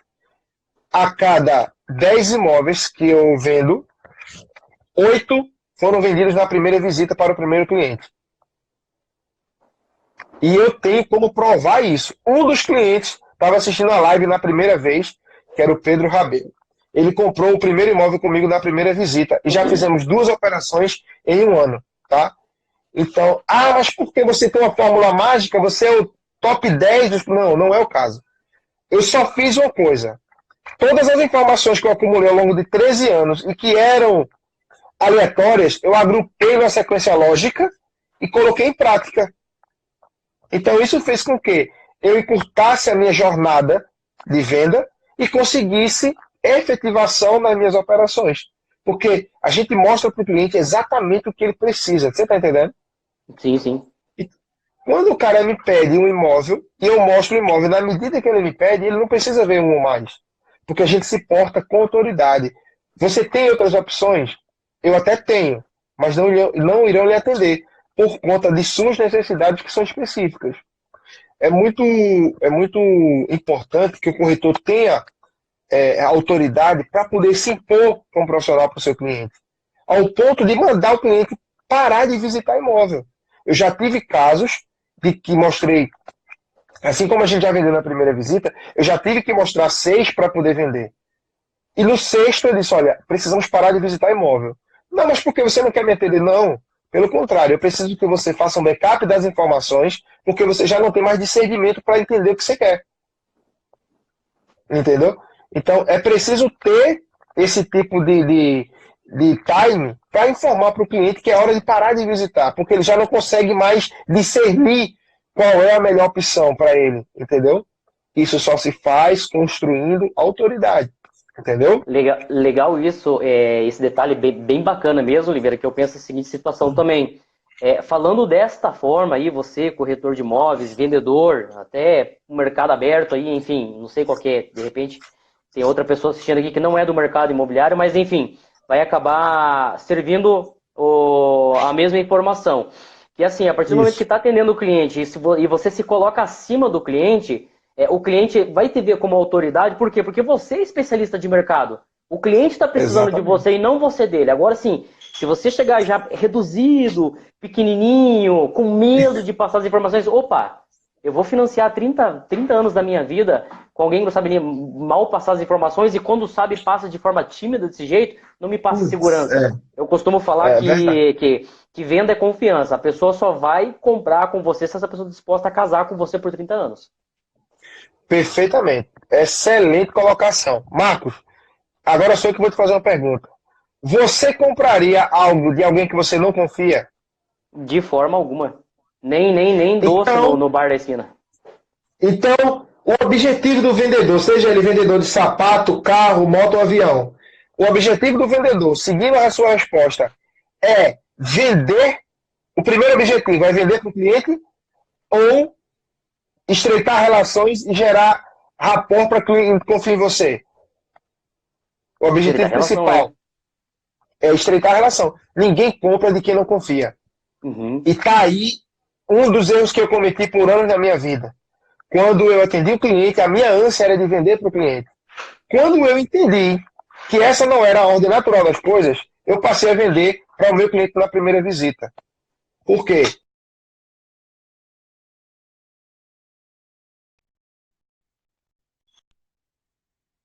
[SPEAKER 2] a cada 10 imóveis que eu vendo, 8 foram vendidos na primeira visita para o primeiro cliente. E eu tenho como provar isso. Um dos clientes estava assistindo a live na primeira vez, que era o Pedro Rabelo. Ele comprou o primeiro imóvel comigo na primeira visita e já fizemos 2 operações em 1 ano, tá? Então, mas porque você tem uma fórmula mágica, você é o top 10 dos... Não, não é o caso. Eu só fiz uma coisa. Todas as informações que eu acumulei ao longo de 13 anos e que eram aleatórias, eu agrupei na sequência lógica e coloquei em prática. Então, isso fez com que eu encurtasse a minha jornada de venda e conseguisse efetivação nas minhas operações. Porque a gente mostra para o cliente exatamente o que ele precisa. Você está entendendo?
[SPEAKER 1] Sim, sim.
[SPEAKER 2] Quando o cara me pede um imóvel e eu mostro o imóvel na medida que ele me pede, ele não precisa ver um ou mais. Porque a gente se porta com autoridade. Você tem outras opções? Eu até tenho, mas não irão lhe atender por conta de suas necessidades que são específicas. É muito importante que o corretor tenha autoridade para poder se impor como profissional para o seu cliente, ao ponto de mandar o cliente parar de visitar imóvel. Eu já tive casos de que mostrei, assim como a gente já vendeu na primeira visita, eu já tive que mostrar 6 para poder vender. E no sexto eu disse, olha, precisamos parar de visitar imóvel. Não, mas por que você não quer me atender? Não, pelo contrário, eu preciso que você faça um backup das informações, porque você já não tem mais discernimento para entender o que você quer. Entendeu? Então, é preciso ter esse tipo de time para informar para o cliente que é hora de parar de visitar, porque ele já não consegue mais discernir qual é a melhor opção para ele, entendeu? Isso só se faz construindo autoridade, entendeu?
[SPEAKER 1] Legal isso, esse detalhe bem bacana mesmo, Oliveira, que eu penso na seguinte situação também. Falando desta forma aí, você, corretor de imóveis, vendedor, até o mercado aberto aí, enfim, não sei qual que é, de repente tem outra pessoa assistindo aqui que não é do mercado imobiliário, mas enfim, vai acabar servindo a mesma informação. Que assim, a partir do momento que está atendendo o cliente e você se coloca acima do cliente, o cliente vai te ver como autoridade, por quê? Porque você é especialista de mercado. O cliente está precisando de você e não você dele. Agora sim, se você chegar já reduzido, pequenininho, com medo de passar as informações, opa, eu vou financiar 30 anos da minha vida com alguém que não sabe nem mal passar as informações e quando sabe passa de forma tímida desse jeito, não me passa segurança. Eu costumo falar que venda é confiança. A pessoa só vai comprar com você se essa pessoa é disposta a casar com você por 30 anos.
[SPEAKER 2] Perfeitamente. Excelente colocação. Marcos, agora sou eu que vou te fazer uma pergunta. Você compraria algo de alguém que você não confia?
[SPEAKER 1] De forma alguma. Nem doce
[SPEAKER 2] Então,
[SPEAKER 1] no bar da esquina.
[SPEAKER 3] Então, o objetivo do vendedor, seja ele vendedor de sapato, carro, moto ou avião,
[SPEAKER 2] o objetivo do vendedor, seguindo a sua resposta, é vender. O primeiro objetivo é vender para o cliente ou estreitar relações e gerar rapport para que o cliente confie em você? O objetivo principal é estreitar a relação. Ninguém compra de quem não confia.
[SPEAKER 1] Uhum.
[SPEAKER 2] E tá aí um dos erros que eu cometi por anos na minha vida. Quando eu atendi o cliente, a minha ânsia era de vender para o cliente. Quando eu entendi que essa não era a ordem natural das coisas, eu passei a vender para o meu cliente na primeira visita. Por quê?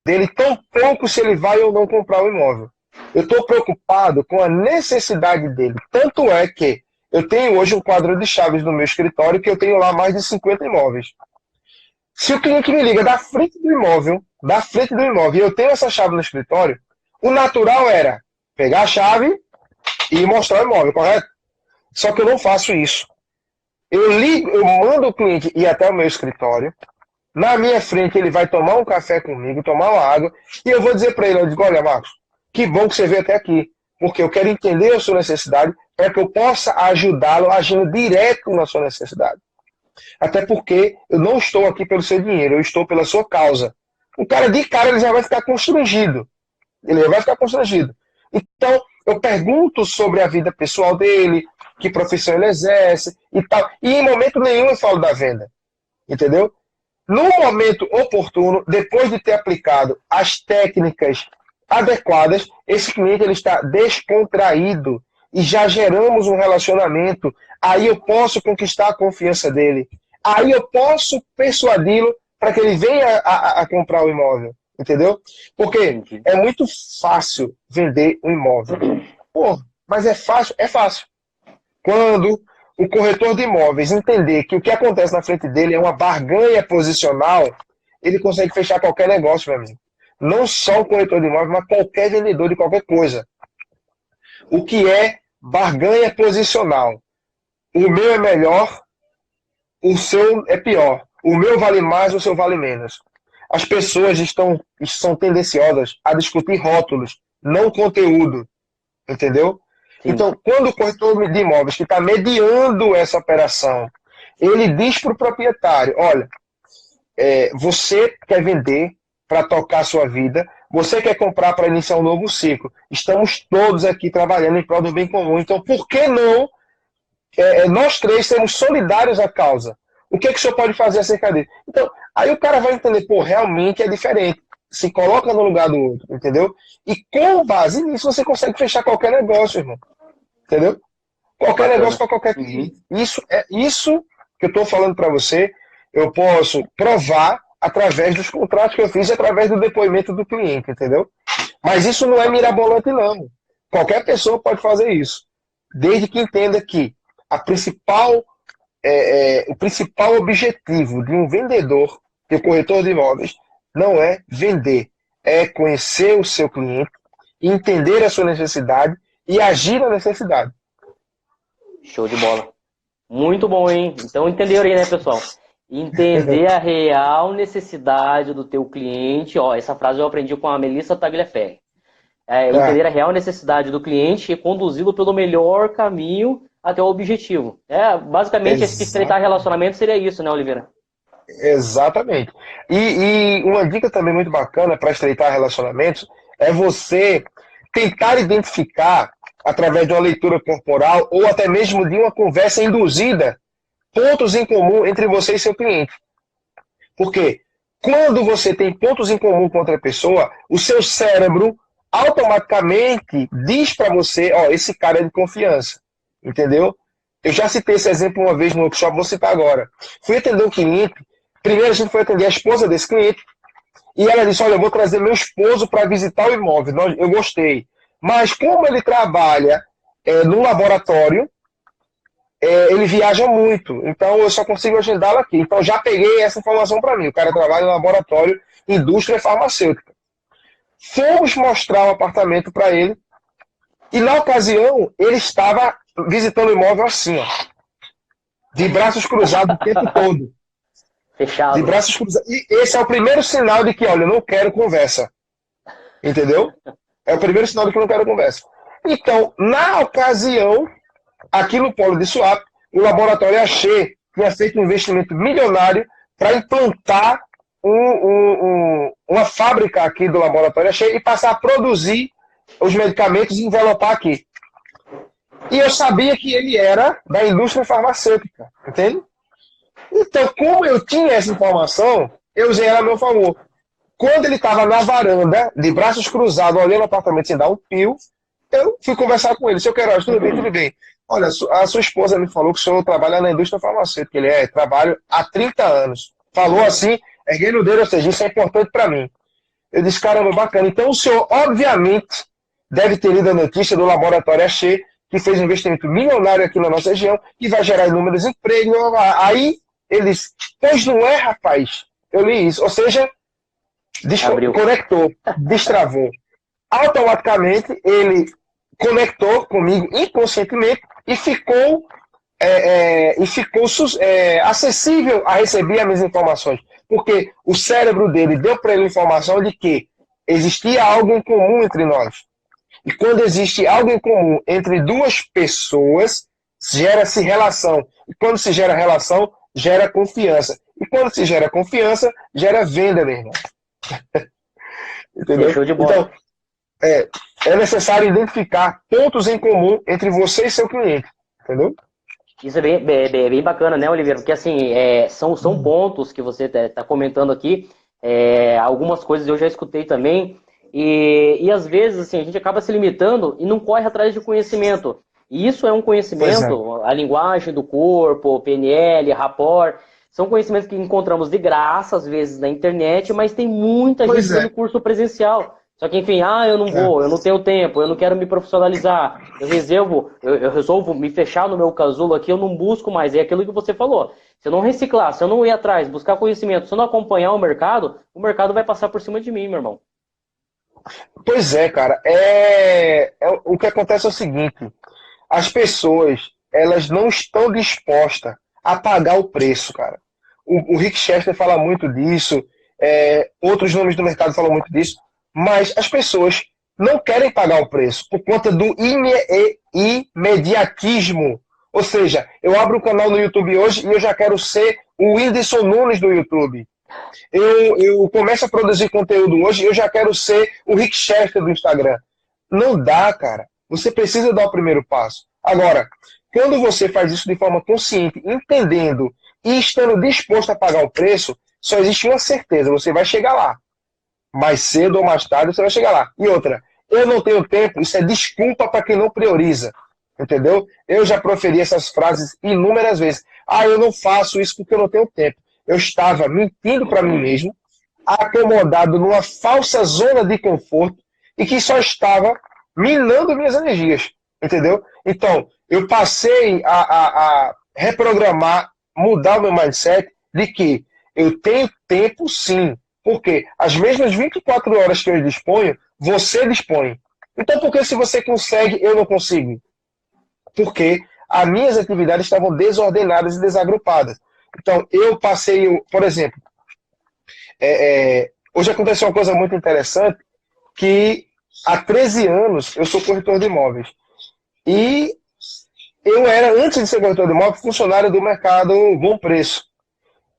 [SPEAKER 2] Dele tão pouco se ele vai ou não comprar o imóvel. Eu estou preocupado com a necessidade dele. Tanto é que eu tenho hoje um quadro de chaves no meu escritório que eu tenho lá mais de 50 imóveis. Se o cliente me liga da frente do imóvel, e eu tenho essa chave no escritório, o natural era pegar a chave e mostrar o imóvel, correto? Só que eu não faço isso. Eu mando o cliente ir até o meu escritório, na minha frente ele vai tomar um café comigo, tomar uma água, e eu vou dizer para ele, eu digo, olha, Marcos, que bom que você veio até aqui, porque eu quero entender a sua necessidade para que eu possa ajudá-lo agindo direto na sua necessidade. Até porque eu não estou aqui pelo seu dinheiro, eu estou pela sua causa. O cara de cara ele já vai ficar constrangido. Então, eu pergunto sobre a vida pessoal dele, que profissão ele exerce e tal. E em momento nenhum eu falo da venda. Entendeu? No momento oportuno, depois de ter aplicado as técnicas adequadas, esse cliente ele está descontraído e já geramos um relacionamento. Aí eu posso conquistar a confiança dele. Aí eu posso persuadi-lo para que ele venha a comprar o imóvel. Entendeu? Porque é muito fácil vender um imóvel. Pô, mas é fácil? É fácil. Quando o corretor de imóveis entender que o que acontece na frente dele é uma barganha posicional, ele consegue fechar qualquer negócio, meu amigo. Não só o corretor de imóveis, mas qualquer vendedor de qualquer coisa. O que é barganha posicional? O meu é melhor, o seu é pior. O meu vale mais, o seu vale menos. As pessoas são tendenciosas a discutir rótulos, não conteúdo. Entendeu? Sim. Então, quando o corretor de imóveis que está mediando essa operação, ele diz para o proprietário, olha, você quer vender para tocar a sua vida, você quer comprar para iniciar um novo ciclo. Estamos todos aqui trabalhando em prol do bem comum, então por que não nós três sermos solidários à causa? O que o senhor pode fazer acerca disso? Então, aí o cara vai entender, pô, realmente é diferente. Se coloca no lugar do outro, entendeu? E com base nisso você consegue fechar qualquer negócio, irmão. Entendeu? Qualquer negócio para qualquer cliente. Isso que eu estou falando para você, eu posso provar através dos contratos que eu fiz e através do depoimento do cliente, entendeu? Mas isso não é mirabolante, não. Qualquer pessoa pode fazer isso. Desde que entenda que o principal objetivo de um vendedor, de um corretor de imóveis, não é vender, é conhecer o seu cliente, entender a sua necessidade e agir na necessidade.
[SPEAKER 1] Show de bola. Muito bom, hein? Então entenderam aí, né, pessoal? Entender a real necessidade do teu cliente. Ó, essa frase eu aprendi com a Melissa Tagliaferri. Entender a real necessidade do cliente e conduzi-lo pelo melhor caminho até o objetivo. Basicamente, esse estreitar relacionamento seria isso, né, Oliveira?
[SPEAKER 2] Exatamente. E uma dica também muito bacana para estreitar relacionamentos é você tentar identificar, através de uma leitura corporal ou até mesmo de uma conversa induzida, pontos em comum entre você e seu cliente. Porque quando você tem pontos em comum com outra pessoa, o seu cérebro automaticamente diz para você, ó, esse cara é de confiança. Entendeu? Eu já citei esse exemplo uma vez no workshop, vou citar agora. Fui atender um cliente, primeiro a gente foi atender a esposa desse cliente, e ela disse, olha, eu vou trazer meu esposo para visitar o imóvel. Eu gostei. Mas como ele trabalha no laboratório, ele viaja muito. Então eu só consigo agendá-lo aqui. Então já peguei essa informação para mim. O cara trabalha no laboratório, indústria farmacêutica. Fomos mostrar o apartamento para ele. E na ocasião, ele estava visitando o imóvel assim, ó. De braços cruzados o tempo todo.
[SPEAKER 1] Fechado.
[SPEAKER 2] De braços cruzados. E esse é o primeiro sinal de que, olha, eu não quero conversa. Entendeu? É o primeiro sinal de que eu não quero conversa. Então, na ocasião, aqui no Polo de Suape, o laboratório Axê tinha feito um investimento milionário para implantar uma fábrica aqui do laboratório Axê e passar a produzir os medicamentos e envelopar aqui. E eu sabia que ele era da indústria farmacêutica, entende? Então, como eu tinha essa informação, eu usei ela a meu favor. Quando ele estava na varanda, de braços cruzados, olhando o apartamento sem dar um pio, eu fui conversar com ele. Seu Queiroz, tudo bem, tudo bem. Olha, a sua esposa me falou que o senhor trabalha na indústria farmacêutica. Ele trabalho há 30 anos. Falou assim, erguendo o dedo, ou seja, isso é importante para mim. Eu disse, caramba, bacana. Então o senhor, obviamente, deve ter lido a notícia do laboratório Axê, que fez um investimento milionário aqui na nossa região, que vai gerar inúmeros empregos. Aí ele disse, pois não é, rapaz. Eu li isso. Ou seja, conectou, destravou. Automaticamente, ele conectou comigo inconscientemente e ficou acessível a receber as minhas informações. Porque o cérebro dele deu para ele informação de que existia algo em comum entre nós. E quando existe algo em comum entre duas pessoas, gera-se relação. E quando se gera relação, gera confiança. E quando se gera confiança, gera venda, meu irmão. Entendeu?
[SPEAKER 1] Show de bola.
[SPEAKER 2] Então, é necessário identificar pontos em comum entre você e seu cliente. Entendeu?
[SPEAKER 1] Isso é bem bacana, né, Oliveira? Porque, assim, são pontos que você está comentando aqui. Algumas coisas eu já escutei também. E às vezes, assim, a gente acaba se limitando e não corre atrás de conhecimento. E isso é um conhecimento, a linguagem do corpo, PNL, rapport, são conhecimentos que encontramos de graça, às vezes, na internet, mas tem muita gente fazendo curso presencial. Só que, enfim, eu não vou, eu não tenho tempo, eu não quero me profissionalizar, eu resolvo me fechar no meu casulo aqui, eu não busco mais. É aquilo que você falou. Se eu não reciclar, se eu não ir atrás, buscar conhecimento, se eu não acompanhar o mercado vai passar por cima de mim, meu irmão.
[SPEAKER 2] Pois é, cara. O que acontece é o seguinte, as pessoas, elas não estão dispostas a pagar o preço, cara. O Rick Chester fala muito disso, outros nomes do mercado falam muito disso, mas as pessoas não querem pagar o preço por conta do imediatismo Ou seja, eu abro um canal no YouTube hoje e eu já quero ser o Whindersson Nunes do YouTube. Eu começo a produzir conteúdo hoje e eu já quero ser o Rick Chester do Instagram. Não dá, cara. Você precisa dar o primeiro passo. Agora, quando você faz isso de forma consciente, entendendo e estando disposto a pagar o preço, só existe uma certeza, você vai chegar lá. Mais cedo ou mais tarde você vai chegar lá. E outra, eu não tenho tempo, isso é desculpa para quem não prioriza. Entendeu? Eu já proferi essas frases inúmeras vezes. Ah, eu não faço isso porque eu não tenho tempo. Eu estava mentindo para mim mesmo, acomodado numa falsa zona de conforto e que só estava minando minhas energias. Entendeu? Então, eu passei a reprogramar, mudar o meu mindset de que eu tenho tempo sim. Porque as mesmas 24 horas que eu disponho, você dispõe. Então, por que se você consegue, eu não consigo? Porque as minhas atividades estavam desordenadas e desagrupadas. Então, eu passei, por exemplo, hoje aconteceu uma coisa muito interessante, que há 13 anos eu sou corretor de imóveis. E eu era, antes de ser corretor de imóveis, funcionário do mercado Bom Preço.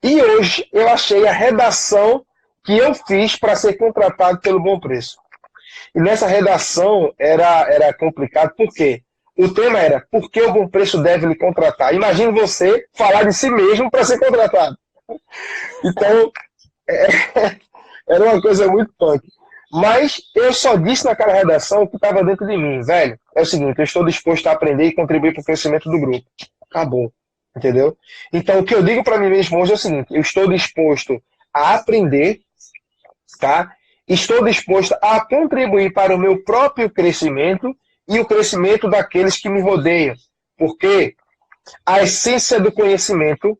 [SPEAKER 2] E hoje eu achei a redação que eu fiz para ser contratado pelo Bom Preço. E nessa redação era complicado, por quê? O tema era, por que o Bom Preço deve lhe contratar? Imagine você falar de si mesmo para ser contratado. Então, era uma coisa muito punk. Mas eu só disse naquela redação o que estava dentro de mim, velho. É o seguinte, eu estou disposto a aprender e contribuir para o crescimento do grupo. Acabou. Entendeu? Então, o que eu digo para mim mesmo hoje é o seguinte, eu estou disposto a aprender, tá? Estou disposto a contribuir para o meu próprio crescimento e o crescimento daqueles que me rodeiam. Porque a essência do conhecimento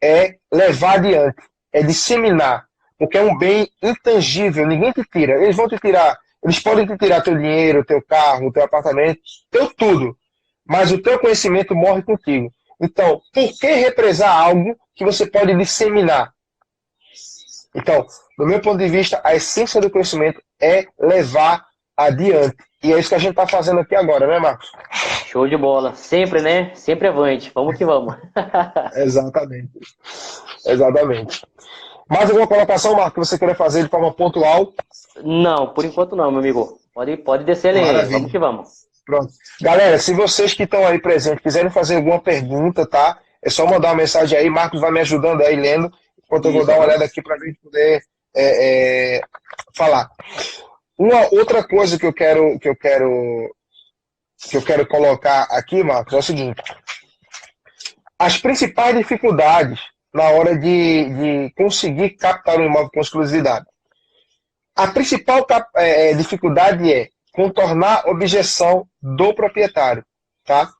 [SPEAKER 2] é levar adiante, é disseminar. Porque é um bem intangível, ninguém te tira. Eles vão te tirar, eles podem te tirar teu dinheiro, teu carro, teu apartamento, teu tudo. Mas o teu conhecimento morre contigo. Então, por que represar algo que você pode disseminar? Então, do meu ponto de vista, a essência do conhecimento é levar adiante. E é isso que a gente está fazendo aqui agora, né, Marcos?
[SPEAKER 1] Show de bola. Sempre, né? Sempre avante. Vamos que vamos.
[SPEAKER 2] Exatamente. Exatamente. Mais alguma colocação, Marcos, que você queira fazer de forma pontual?
[SPEAKER 1] Não, por enquanto não, meu amigo. Pode descer ali.
[SPEAKER 2] Maravilha.
[SPEAKER 1] Vamos que vamos.
[SPEAKER 2] Pronto. Galera, se vocês que estão aí presentes quiserem fazer alguma pergunta, tá? É só mandar uma mensagem aí. Marcos vai me ajudando aí, lendo, enquanto eu vou dar uma olhada aqui para a gente poder falar. Uma outra coisa que eu quero colocar aqui, Marcos, é o seguinte. As principais dificuldades na hora de conseguir captar um imóvel com exclusividade. A principal dificuldade é contornar a objeção do proprietário, tá?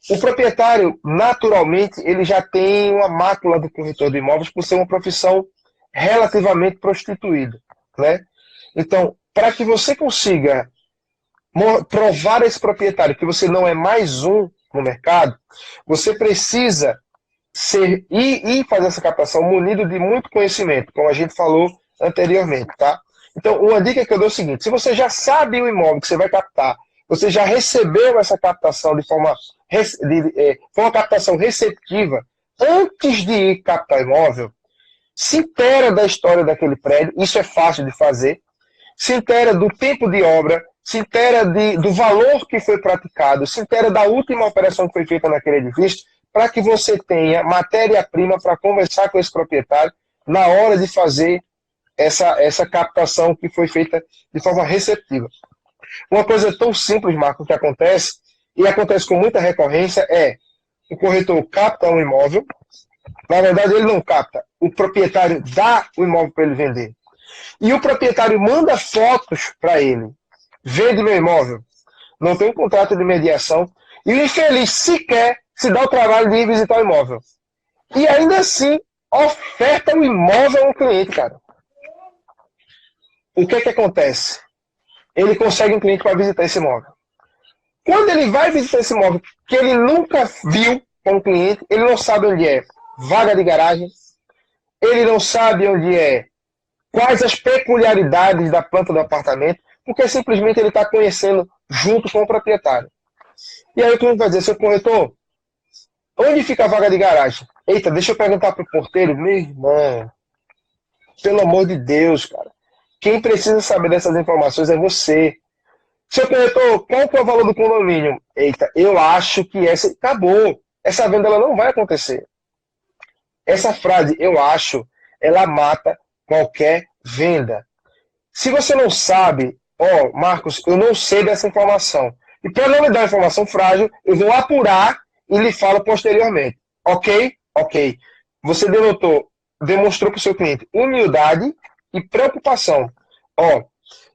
[SPEAKER 2] O proprietário, naturalmente, ele já tem uma mácula do corretor de imóveis por ser uma profissão relativamente prostituída, né? Então, para que você consiga provar a esse proprietário que você não é mais um no mercado, você precisa ir fazer essa captação munido de muito conhecimento, como a gente falou anteriormente, tá? Então, uma dica que eu dou é o seguinte, se você já sabe o imóvel que você vai captar, você já recebeu essa captação de forma uma captação receptiva, antes de ir captar imóvel, se inteira da história daquele prédio, isso é fácil de fazer, se inteira do tempo de obra, se inteira do valor que foi praticado, se inteira da última operação que foi feita naquele edifício, para que você tenha matéria-prima para conversar com esse proprietário na hora de fazer essa captação que foi feita de forma receptiva. Uma coisa tão simples, Marco, que acontece, e acontece com muita recorrência, é o corretor capta um imóvel, na verdade ele não capta, o proprietário dá o imóvel para ele vender. E o proprietário manda fotos para ele. Vende meu imóvel. Não tem um contrato de mediação. E o infeliz sequer se dá o trabalho de ir visitar o imóvel. E ainda assim, oferta o imóvel ao cliente, cara. O que acontece? Ele consegue um cliente para visitar esse imóvel. Quando ele vai visitar esse imóvel, que ele nunca viu como cliente, ele não sabe onde é vaga de garagem, ele não sabe onde é quais as peculiaridades da planta do apartamento, porque simplesmente ele está conhecendo junto com o proprietário. E aí o cliente vai dizer, seu corretor, Onde fica a vaga de garagem? Eita, deixa eu perguntar pro porteiro. Meu irmão, pelo amor de Deus, cara. Quem precisa saber dessas informações é você. Seu corretor, qual que é o valor do condomínio? Eita, eu acho que essa... Acabou. Essa venda ela não vai acontecer. Essa frase, eu acho, ela mata qualquer venda. Se você não sabe, Marcos, eu não sei dessa informação. E para não me dar informação frágil, eu vou apurar e lhe falo posteriormente. Ok? Ok. Você demonstrou para o seu cliente humildade e preocupação.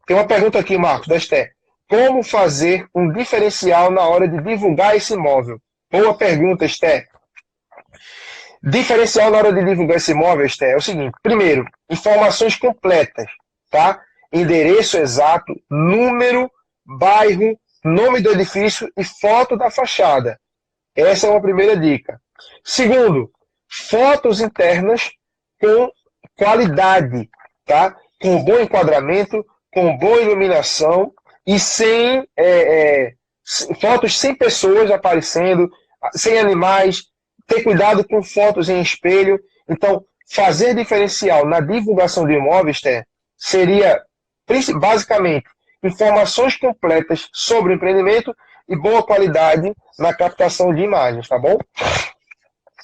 [SPEAKER 2] Tem uma pergunta aqui, Marcos, da Esté. Como fazer um diferencial na hora de divulgar esse imóvel? Boa pergunta, Esté. Diferencial na hora de divulgar esse imóvel, Esté, é o seguinte. Primeiro, informações completas, tá? Endereço exato, número, bairro, nome do edifício e foto da fachada. Essa é uma primeira dica. Segundo, fotos internas com qualidade, tá? Com bom enquadramento, com boa iluminação e sem fotos sem pessoas aparecendo, sem animais. Ter cuidado com fotos em espelho. Então, fazer diferencial na divulgação de imóveis, seria basicamente informações completas sobre o empreendimento e boa qualidade na captação de imagens, tá bom?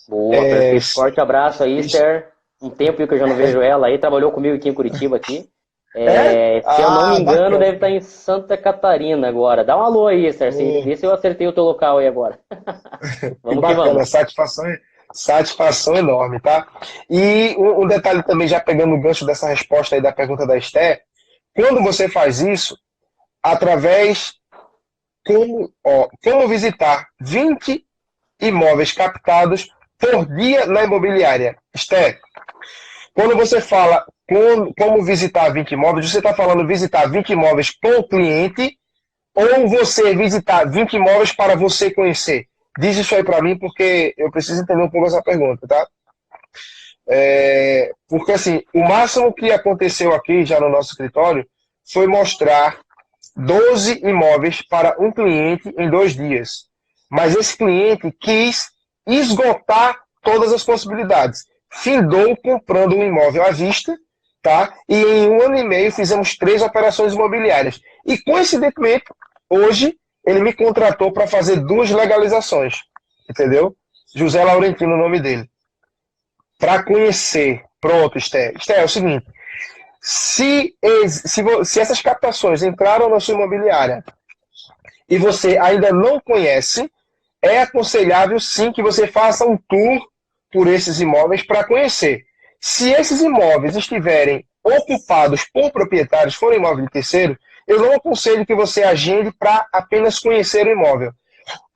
[SPEAKER 1] Boa, perfeito. Forte abraço aí, Esther. Um tempo que eu já não vejo ela aí, trabalhou comigo aqui em Curitiba aqui. Se eu não me engano, bacana. Deve estar em Santa Catarina agora. Dá um alô aí, Esther. Vê se eu acertei o teu local aí agora.
[SPEAKER 2] Vamos que bacana, vamos. Satisfação enorme, tá? E um detalhe também, já pegando o gancho dessa resposta aí da pergunta da Esther, quando você faz isso, através como visitar 20 imóveis captados por dia na imobiliária. Esther, quando você fala como visitar 20 imóveis, você está falando visitar 20 imóveis com o cliente ou você visitar 20 imóveis para você conhecer? Diz isso aí para mim, porque eu preciso entender um pouco essa pergunta, tá? Porque, assim, o máximo que aconteceu aqui já no nosso escritório foi mostrar 12 imóveis para um cliente em 2 dias. Mas esse cliente quis esgotar todas as possibilidades. Findou comprando um imóvel à vista, tá? E em 1 ano e meio fizemos 3 operações imobiliárias. E, coincidentemente, hoje ele me contratou para fazer 2 legalizações. Entendeu? José Laurentino, o nome dele. Para conhecer. Pronto, Esté. Esté, é o seguinte. Se essas captações entraram na sua imobiliária e você ainda não conhece, é aconselhável sim que você faça um tour por esses imóveis para conhecer. Se esses imóveis estiverem ocupados por proprietários, forem imóveis de terceiro, eu não aconselho que você agende para apenas conhecer o imóvel.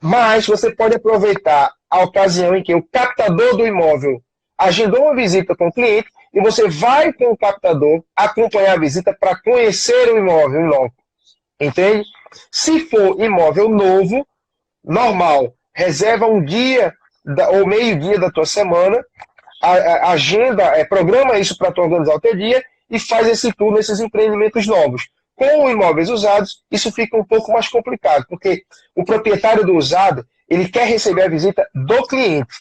[SPEAKER 2] Mas você pode aproveitar a ocasião em que o captador do imóvel agendou uma visita com o cliente e você vai com o captador acompanhar a visita para conhecer o imóvel novo. Entende? Se for imóvel novo, normal, reserva um dia ou meio-dia da tua semana, agenda, programa isso para tu organizar o teu dia e faz esse tour nesses empreendimentos novos. Com imóveis usados, isso fica um pouco mais complicado, porque o proprietário do usado, ele quer receber a visita do cliente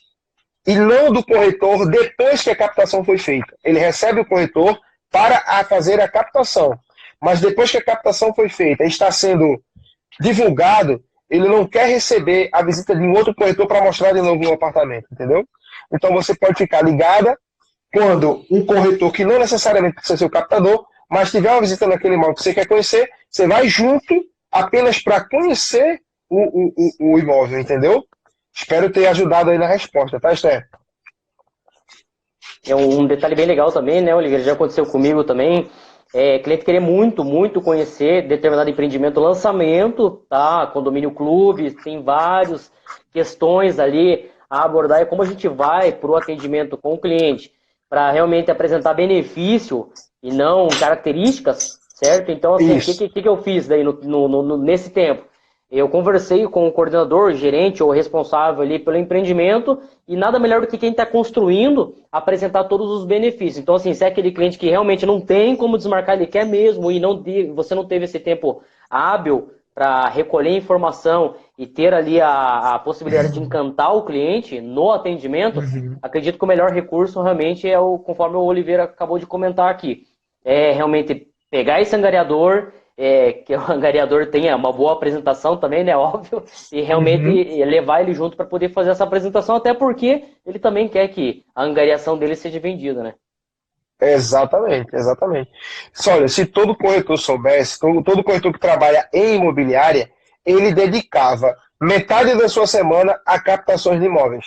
[SPEAKER 2] e não do corretor depois que a captação foi feita. Ele recebe o corretor para fazer a captação, mas depois que a captação foi feita e está sendo divulgado, ele não quer receber a visita de um outro corretor para mostrar de novo um apartamento, entendeu? Então você pode ficar ligada quando um corretor que não necessariamente precisa ser o captador, mas tiver uma visita naquele imóvel que você quer conhecer, você vai junto apenas para conhecer o imóvel, entendeu? Espero ter ajudado aí na resposta, tá, Esther?
[SPEAKER 1] É um detalhe bem legal também, né, Oliveira? Já aconteceu comigo também. Cliente querer muito, muito conhecer determinado empreendimento, lançamento, tá? Condomínio clube, tem várias questões ali a abordar e como a gente vai para o atendimento com o cliente para realmente apresentar benefício e não características, certo? Então, assim, o que eu fiz daí nesse tempo? Eu conversei com o coordenador, gerente ou responsável ali pelo empreendimento e nada melhor do que quem está construindo apresentar todos os benefícios. Então, assim, se é aquele cliente que realmente não tem como desmarcar, ele quer mesmo e você não teve esse tempo hábil para recolher informação e ter ali a possibilidade de encantar o cliente no atendimento, acredito que o melhor recurso realmente é conforme o Oliveira acabou de comentar aqui, é realmente pegar esse angariador, que o angariador tenha uma boa apresentação também, né, óbvio, e realmente levar ele junto para poder fazer essa apresentação, até porque ele também quer que a angariação dele seja vendida, né?
[SPEAKER 2] Exatamente, exatamente. Olha, se todo corretor soubesse, todo corretor que trabalha em imobiliária, ele dedicava metade da sua semana a captações de imóveis.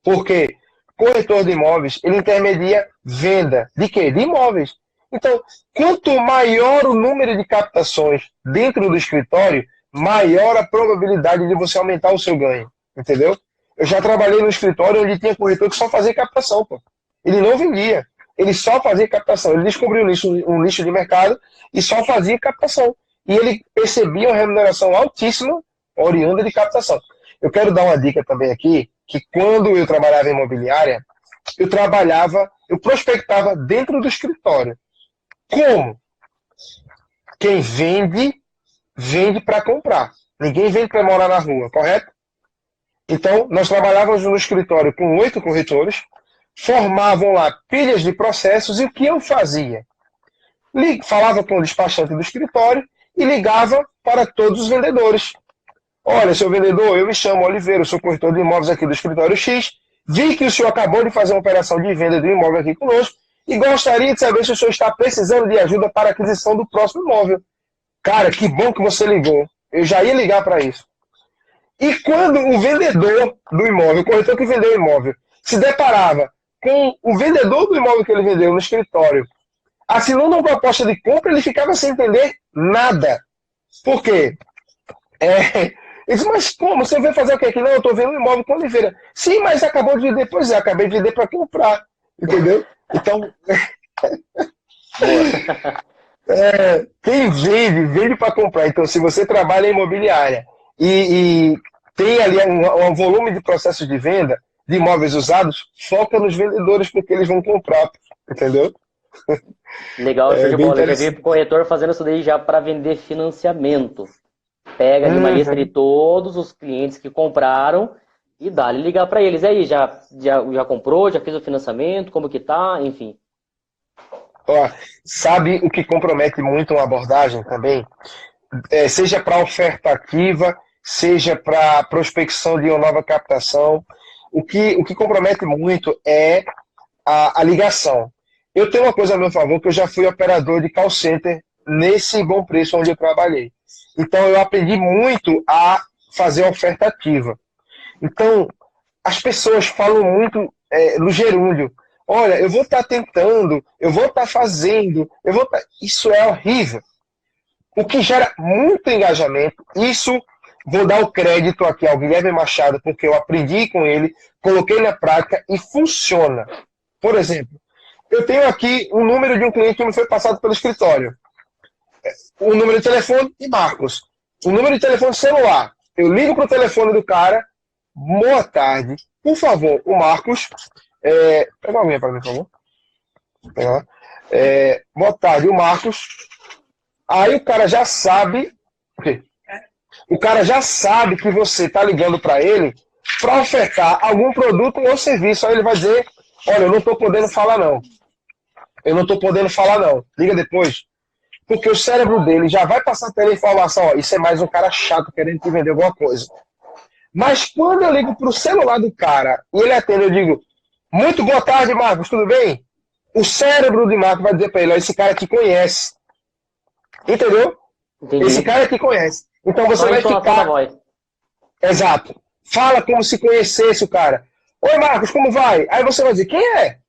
[SPEAKER 2] Porque corretor de imóveis, ele intermedia venda de quê? De imóveis. Então, quanto maior o número de captações dentro do escritório, maior a probabilidade de você aumentar o seu ganho. Entendeu? Eu já trabalhei no escritório onde tinha corretor que só fazia captação, pô. Ele não vendia. Ele só fazia captação. Ele descobriu um nicho de mercado e só fazia captação. E ele percebia uma remuneração altíssima oriunda de captação. Eu quero dar uma dica também aqui, que quando eu trabalhava em imobiliária, eu prospectava dentro do escritório. Como? Quem vende, vende para comprar. Ninguém vende para morar na rua, correto? Então, nós trabalhávamos no escritório com 8 corretores, formavam lá pilhas de processos, e o que eu fazia? Falava com o despachante do escritório e ligava para todos os vendedores. Olha, seu vendedor, eu me chamo Oliveira, eu sou corretor de imóveis aqui do escritório X, vi que o senhor acabou de fazer uma operação de venda de um imóvel aqui conosco e gostaria de saber se o senhor está precisando de ajuda para a aquisição do próximo imóvel. Cara, que bom que você ligou. Eu já ia ligar para isso. E quando o vendedor do imóvel, o corretor que vendeu o imóvel, se deparava com o vendedor do imóvel que ele vendeu no escritório, assinando uma proposta de compra, ele ficava sem entender nada. Por quê? Ele disse, mas como? Você veio fazer o quê aqui? Não, eu estou vendo um imóvel com Oliveira. Sim, mas acabou de vender. Pois é, acabei de vender para comprar. Entendeu? Então, quem vende para comprar. Então, se você trabalha em imobiliária e tem ali um volume de processos de venda de imóveis usados, foca nos vendedores, porque eles vão comprar. Entendeu?
[SPEAKER 1] Legal, show de bola. Eu já vi o corretor fazendo isso daí já para vender financiamento. Pega ali uma lista de todos os clientes que compraram e dá-lhe ligar para eles. E aí, já comprou, já fez o financiamento, como que tá, enfim.
[SPEAKER 2] Ó, sabe o que compromete muito uma abordagem também? Seja para oferta ativa, seja para prospecção de uma nova captação. O que compromete muito é a ligação. Eu tenho uma coisa a meu favor, que eu já fui operador de call center nesse Bom Preço onde eu trabalhei. Então, eu aprendi muito a fazer oferta ativa. Então, as pessoas falam muito no gerúndio. Olha, eu vou estar tentando, eu vou estar fazendo, Isso é horrível. O que gera muito engajamento, isso, vou dar o crédito aqui ao Guilherme Machado, porque eu aprendi com ele, coloquei na prática e funciona. Por exemplo, eu tenho aqui um número de um cliente que me foi passado pelo escritório. O número de telefone de Marcos. O número de telefone celular. Eu ligo para o telefone do cara. Boa tarde. Por favor, o Marcos. Pega alguém para mim, por favor. Boa tarde, o Marcos. Aí o cara já sabe. O cara já sabe que você está ligando para ele para ofertar algum produto ou serviço. Aí ele vai dizer: olha, eu não estou podendo falar, não. Liga depois. Porque o cérebro dele já vai passar pela informação, ó, isso é mais um cara chato querendo te vender alguma coisa. Mas quando eu ligo para o celular do cara e ele atende, eu digo, muito boa tarde, Marcos, tudo bem? O cérebro de Marcos vai dizer para ele, ó, esse cara te conhece. Entendeu?
[SPEAKER 1] Entendi.
[SPEAKER 2] Esse cara te conhece. Então você vai ficar... Exato. Fala como se conhecesse o cara. Oi, Marcos, como vai? Aí você vai dizer, quem é?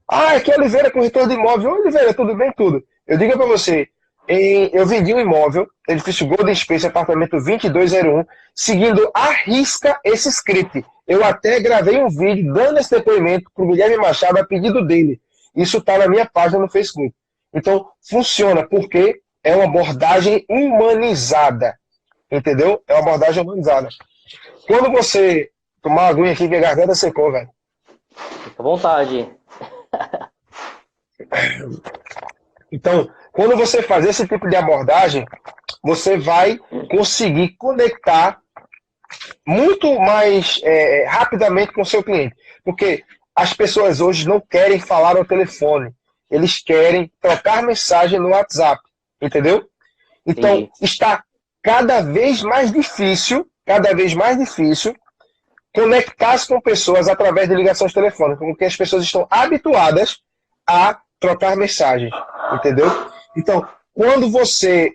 [SPEAKER 2] Aqui é Oliveira, corretor de imóvel. Oi, Oliveira, tudo bem? Tudo. Eu digo para você, eu vendi um imóvel, edifício Golden Space, apartamento 2201, seguindo à risca esse script. Eu até gravei um vídeo dando esse depoimento para o Guilherme Machado a pedido dele. Isso está na minha página no Facebook. Então, funciona, porque é uma abordagem humanizada. Entendeu? É uma abordagem humanizada. Quando você tomar uma aguinha aqui, que a garganta secou, velho. Fica
[SPEAKER 1] à vontade.
[SPEAKER 2] Então, Quando você faz esse tipo de abordagem, você vai conseguir conectar muito mais rapidamente com o seu cliente. Porque as pessoas hoje não querem falar ao telefone. Eles querem trocar mensagem no WhatsApp. Entendeu? Então,
[SPEAKER 1] Entendi.
[SPEAKER 2] está cada vez mais difícil conectar-se com pessoas através de ligações telefônicas, porque as pessoas estão habituadas a trocar mensagens. Entendeu? Então, quando você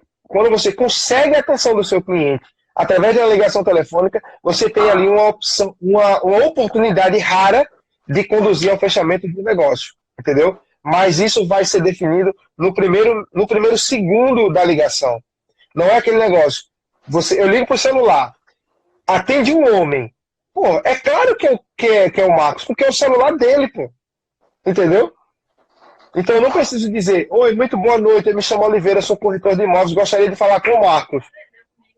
[SPEAKER 2] consegue a atenção do seu cliente através de uma ligação telefônica, você tem ali uma opção, uma oportunidade rara de conduzir ao fechamento do negócio, entendeu? Mas isso vai ser definido no primeiro segundo da ligação. Não é aquele negócio. Eu ligo para o celular, atende um homem. Pô, é claro que é o Marcos, porque é o celular dele, pô. Entendeu? Então eu não preciso dizer, oi, muito boa noite, eu me chamo Oliveira, sou corretor de imóveis, gostaria de falar com o Marcos.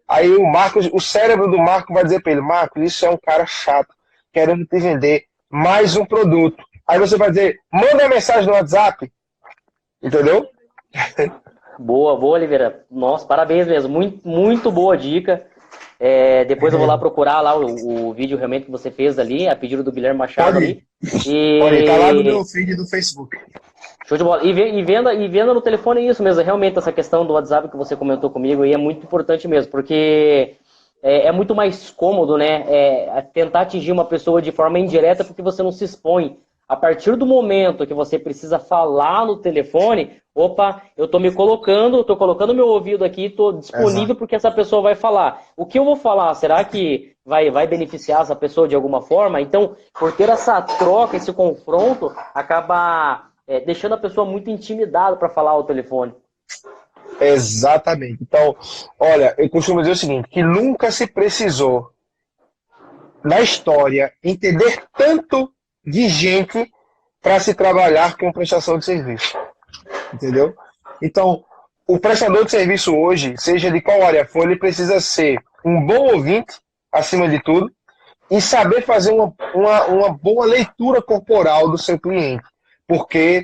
[SPEAKER 2] Aí o cérebro do Marcos vai dizer para ele, Marcos, isso é um cara chato, querendo te vender mais um produto. Aí você vai dizer, manda uma mensagem no WhatsApp. Entendeu?
[SPEAKER 1] Boa, Oliveira. Nossa, parabéns mesmo. Muito, muito boa dica. Depois eu vou lá procurar lá o vídeo realmente que você fez ali, a pedido do Guilherme Machado ali.
[SPEAKER 2] Pode, tá lá no meu feed do Facebook.
[SPEAKER 1] Show de bola. E venda no telefone é isso mesmo. Realmente essa questão do WhatsApp que você comentou comigo aí é muito importante mesmo, porque é muito mais cômodo, né? Tentar atingir uma pessoa de forma indireta porque você não se expõe. A partir do momento que você precisa falar no telefone, opa, eu tô colocando meu ouvido aqui, tô disponível porque essa pessoa vai falar. O que eu vou falar? Será que vai beneficiar essa pessoa de alguma forma? Então, por ter essa troca, esse confronto, acaba deixando a pessoa muito intimidada para falar ao telefone.
[SPEAKER 2] Exatamente. Então, olha, eu costumo dizer o seguinte, que nunca se precisou, na história, entender tanto de gente para se trabalhar com prestação de serviço. Entendeu? Então, o prestador de serviço hoje, seja de qual área for, ele precisa ser um bom ouvinte, acima de tudo, e saber fazer uma boa leitura corporal do seu cliente. Porque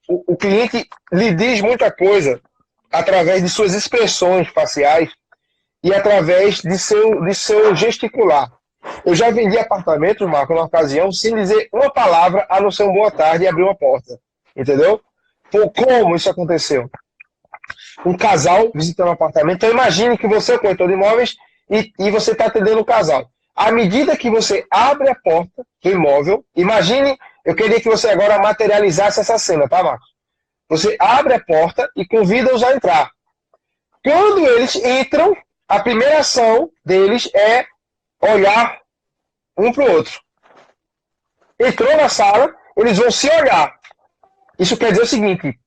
[SPEAKER 2] o cliente lhe diz muita coisa através de suas expressões faciais e através de seu gesticular. Eu já vendi apartamentos, Marco, na ocasião, sem dizer uma palavra, a não ser um boa tarde e abrir uma porta. Entendeu? Como isso aconteceu? Um casal visitando um apartamento. Então imagine que você é corretor de imóveis e você está atendendo o casal. À medida que você abre a porta do imóvel, imagine, eu queria que você agora materializasse essa cena, tá, Marcos? Você abre a porta e convida-os a entrar. Quando eles entram, a primeira ação deles é olhar um para o outro. Entrou na sala, eles vão se olhar. Isso quer dizer o seguinte,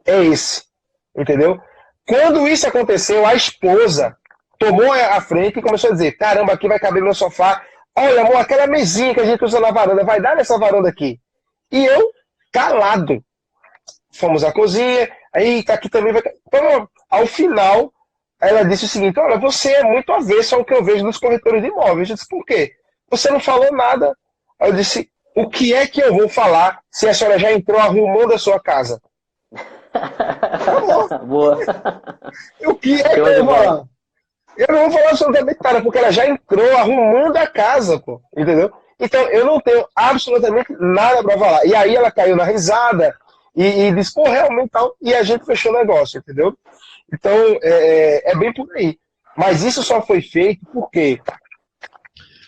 [SPEAKER 2] é esse, entendeu? Quando isso aconteceu, a esposa tomou a frente e começou a dizer, caramba, aqui vai caber meu sofá. Olha, amor, aquela mesinha que a gente usa na varanda, vai dar nessa varanda aqui. E eu, calado. Fomos à cozinha, aí tá aqui também vai... Então, ao final, ela disse o seguinte, olha, você é muito avesso ao que eu vejo dos corretores de imóveis. Eu disse, por quê? Você não falou nada. Aí eu disse, o que é que eu vou falar se a senhora já entrou arrumando a sua casa?
[SPEAKER 1] Boa.
[SPEAKER 2] O que é que eu vou falar? Eu não vou falar absolutamente nada, porque ela já entrou arrumando a casa, pô. Entendeu? Então, eu não tenho absolutamente nada para falar. E aí ela caiu na risada e disse, pô, realmente tal. E a gente fechou o negócio, entendeu? Então, é bem por aí. Mas isso só foi feito porque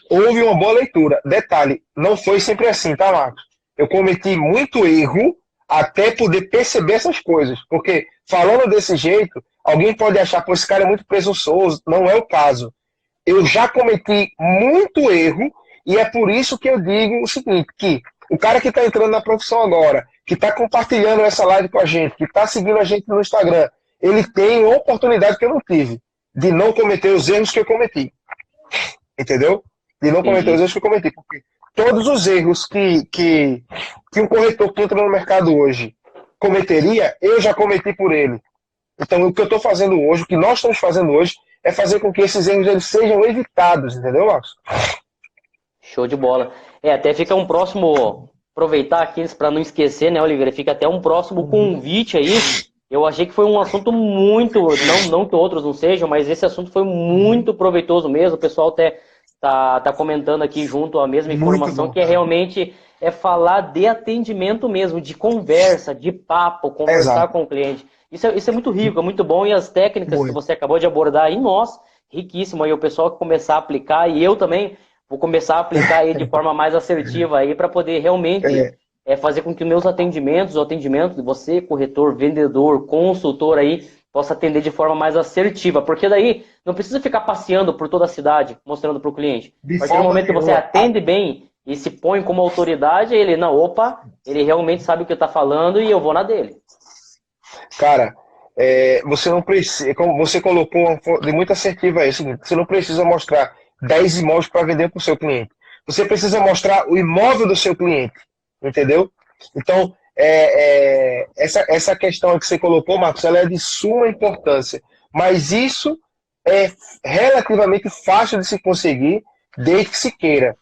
[SPEAKER 2] houve uma boa leitura. Detalhe, não foi sempre assim, tá, Marcos? Eu cometi muito erro até poder perceber essas coisas. Porque, falando desse jeito, alguém pode achar, pô, esse cara é muito presunçoso. Não é o caso. Eu já cometi muito erro e é por isso que eu digo o seguinte, que o cara que está entrando na profissão agora, que está compartilhando essa live com a gente, que está seguindo a gente no Instagram, ele tem uma oportunidade que eu não tive, de não cometer os erros que eu cometi. Entendeu? De não cometer os erros que eu cometi. Porque todos os erros que um corretor que entra no mercado hoje cometeria, eu já cometi por ele. Então, o que eu estou fazendo hoje, o que nós estamos fazendo hoje, é fazer com que esses erros eles sejam evitados, entendeu, Marcos?
[SPEAKER 1] Show de bola. Até fica um próximo, aproveitar aqui para não esquecer, né, Oliveira? Fica até um próximo convite aí Eu achei que foi um assunto muito, não que outros não sejam, mas esse assunto foi muito proveitoso mesmo. O pessoal até tá comentando aqui junto a mesma
[SPEAKER 3] Muito
[SPEAKER 1] informação,
[SPEAKER 3] bom,
[SPEAKER 1] que é
[SPEAKER 3] cara.
[SPEAKER 1] realmente falar de atendimento mesmo, de conversa, de papo, conversar
[SPEAKER 2] Exato.
[SPEAKER 1] com o cliente. Isso é muito rico, é muito bom. E as técnicas que
[SPEAKER 3] Muito.
[SPEAKER 1] você acabou de abordar aí, nossa, riquíssimo. Aí o pessoal que começar a aplicar, e eu também vou começar a aplicar aí de forma mais assertiva aí para poder realmente
[SPEAKER 3] É,
[SPEAKER 1] fazer com que os meus atendimentos, o atendimento de você, corretor, vendedor, consultor aí, possa atender de forma mais assertiva, porque daí não precisa ficar passeando por toda a cidade mostrando para o cliente.
[SPEAKER 3] de
[SPEAKER 1] A partir do
[SPEAKER 3] forma
[SPEAKER 1] momento que você
[SPEAKER 3] nenhuma.
[SPEAKER 1] atende bem e se põe como autoridade, ele, não, opa, ele realmente sabe o que está falando e eu vou na dele.
[SPEAKER 2] Cara, você não precisa, como você colocou de muito assertiva aí, é o seguinte, você não precisa mostrar 10 imóveis para vender para o seu cliente. Você precisa mostrar o imóvel do seu cliente, entendeu? Então, essa questão que você colocou, Marcos, ela é de suma importância. Mas isso é relativamente fácil de se conseguir, desde que se queira.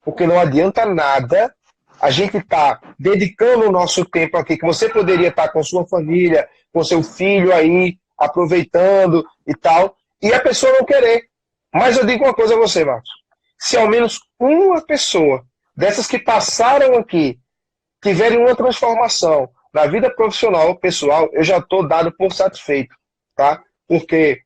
[SPEAKER 2] Porque não adianta nada a gente estar dedicando o nosso tempo aqui, que você poderia estar com sua família, com seu filho aí, aproveitando e tal, e a pessoa não querer. Mas eu digo uma coisa a você, Marcos. Se ao menos uma pessoa dessas que passaram aqui tiverem uma transformação na vida profissional, pessoal, eu já estou dado por satisfeito, tá? Porque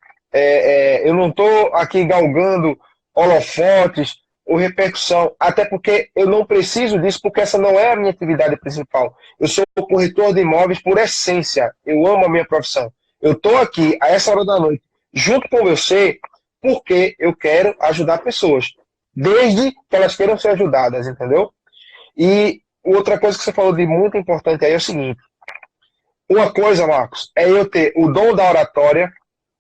[SPEAKER 2] eu não estou aqui galgando holofotes ou repercussão, até porque eu não preciso disso, porque essa não é a minha atividade principal. Eu sou corretor de imóveis por essência, eu amo a minha profissão. Eu estou aqui a essa hora da noite, junto com você, porque eu quero ajudar pessoas, desde que elas queiram ser ajudadas, entendeu? E outra coisa que você falou de muito importante aí é o seguinte: uma coisa, Marcos, é eu ter o dom da oratória,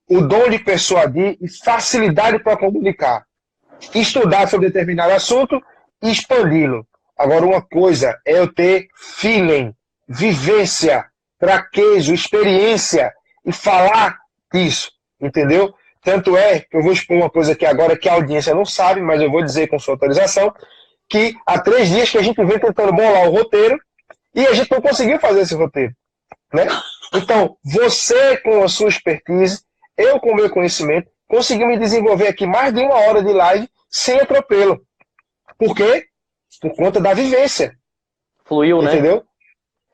[SPEAKER 2] o dom de persuadir e facilidade para comunicar. Estudar sobre determinado assunto e expandi-lo. Agora, uma coisa é eu ter feeling, vivência, traquejo, experiência e falar disso, entendeu? Tanto é que eu vou expor uma coisa aqui agora que a audiência não sabe, mas eu vou dizer com sua autorização, que há 3 dias que a gente vem tentando bolar o roteiro e a gente não conseguiu fazer esse roteiro, né? Então, você com a sua expertise, eu com o meu conhecimento, conseguimos me desenvolver aqui mais de 1 hora de live sem atropelo. Por quê? Por conta da vivência,
[SPEAKER 1] Fluiu, né?
[SPEAKER 2] entendeu?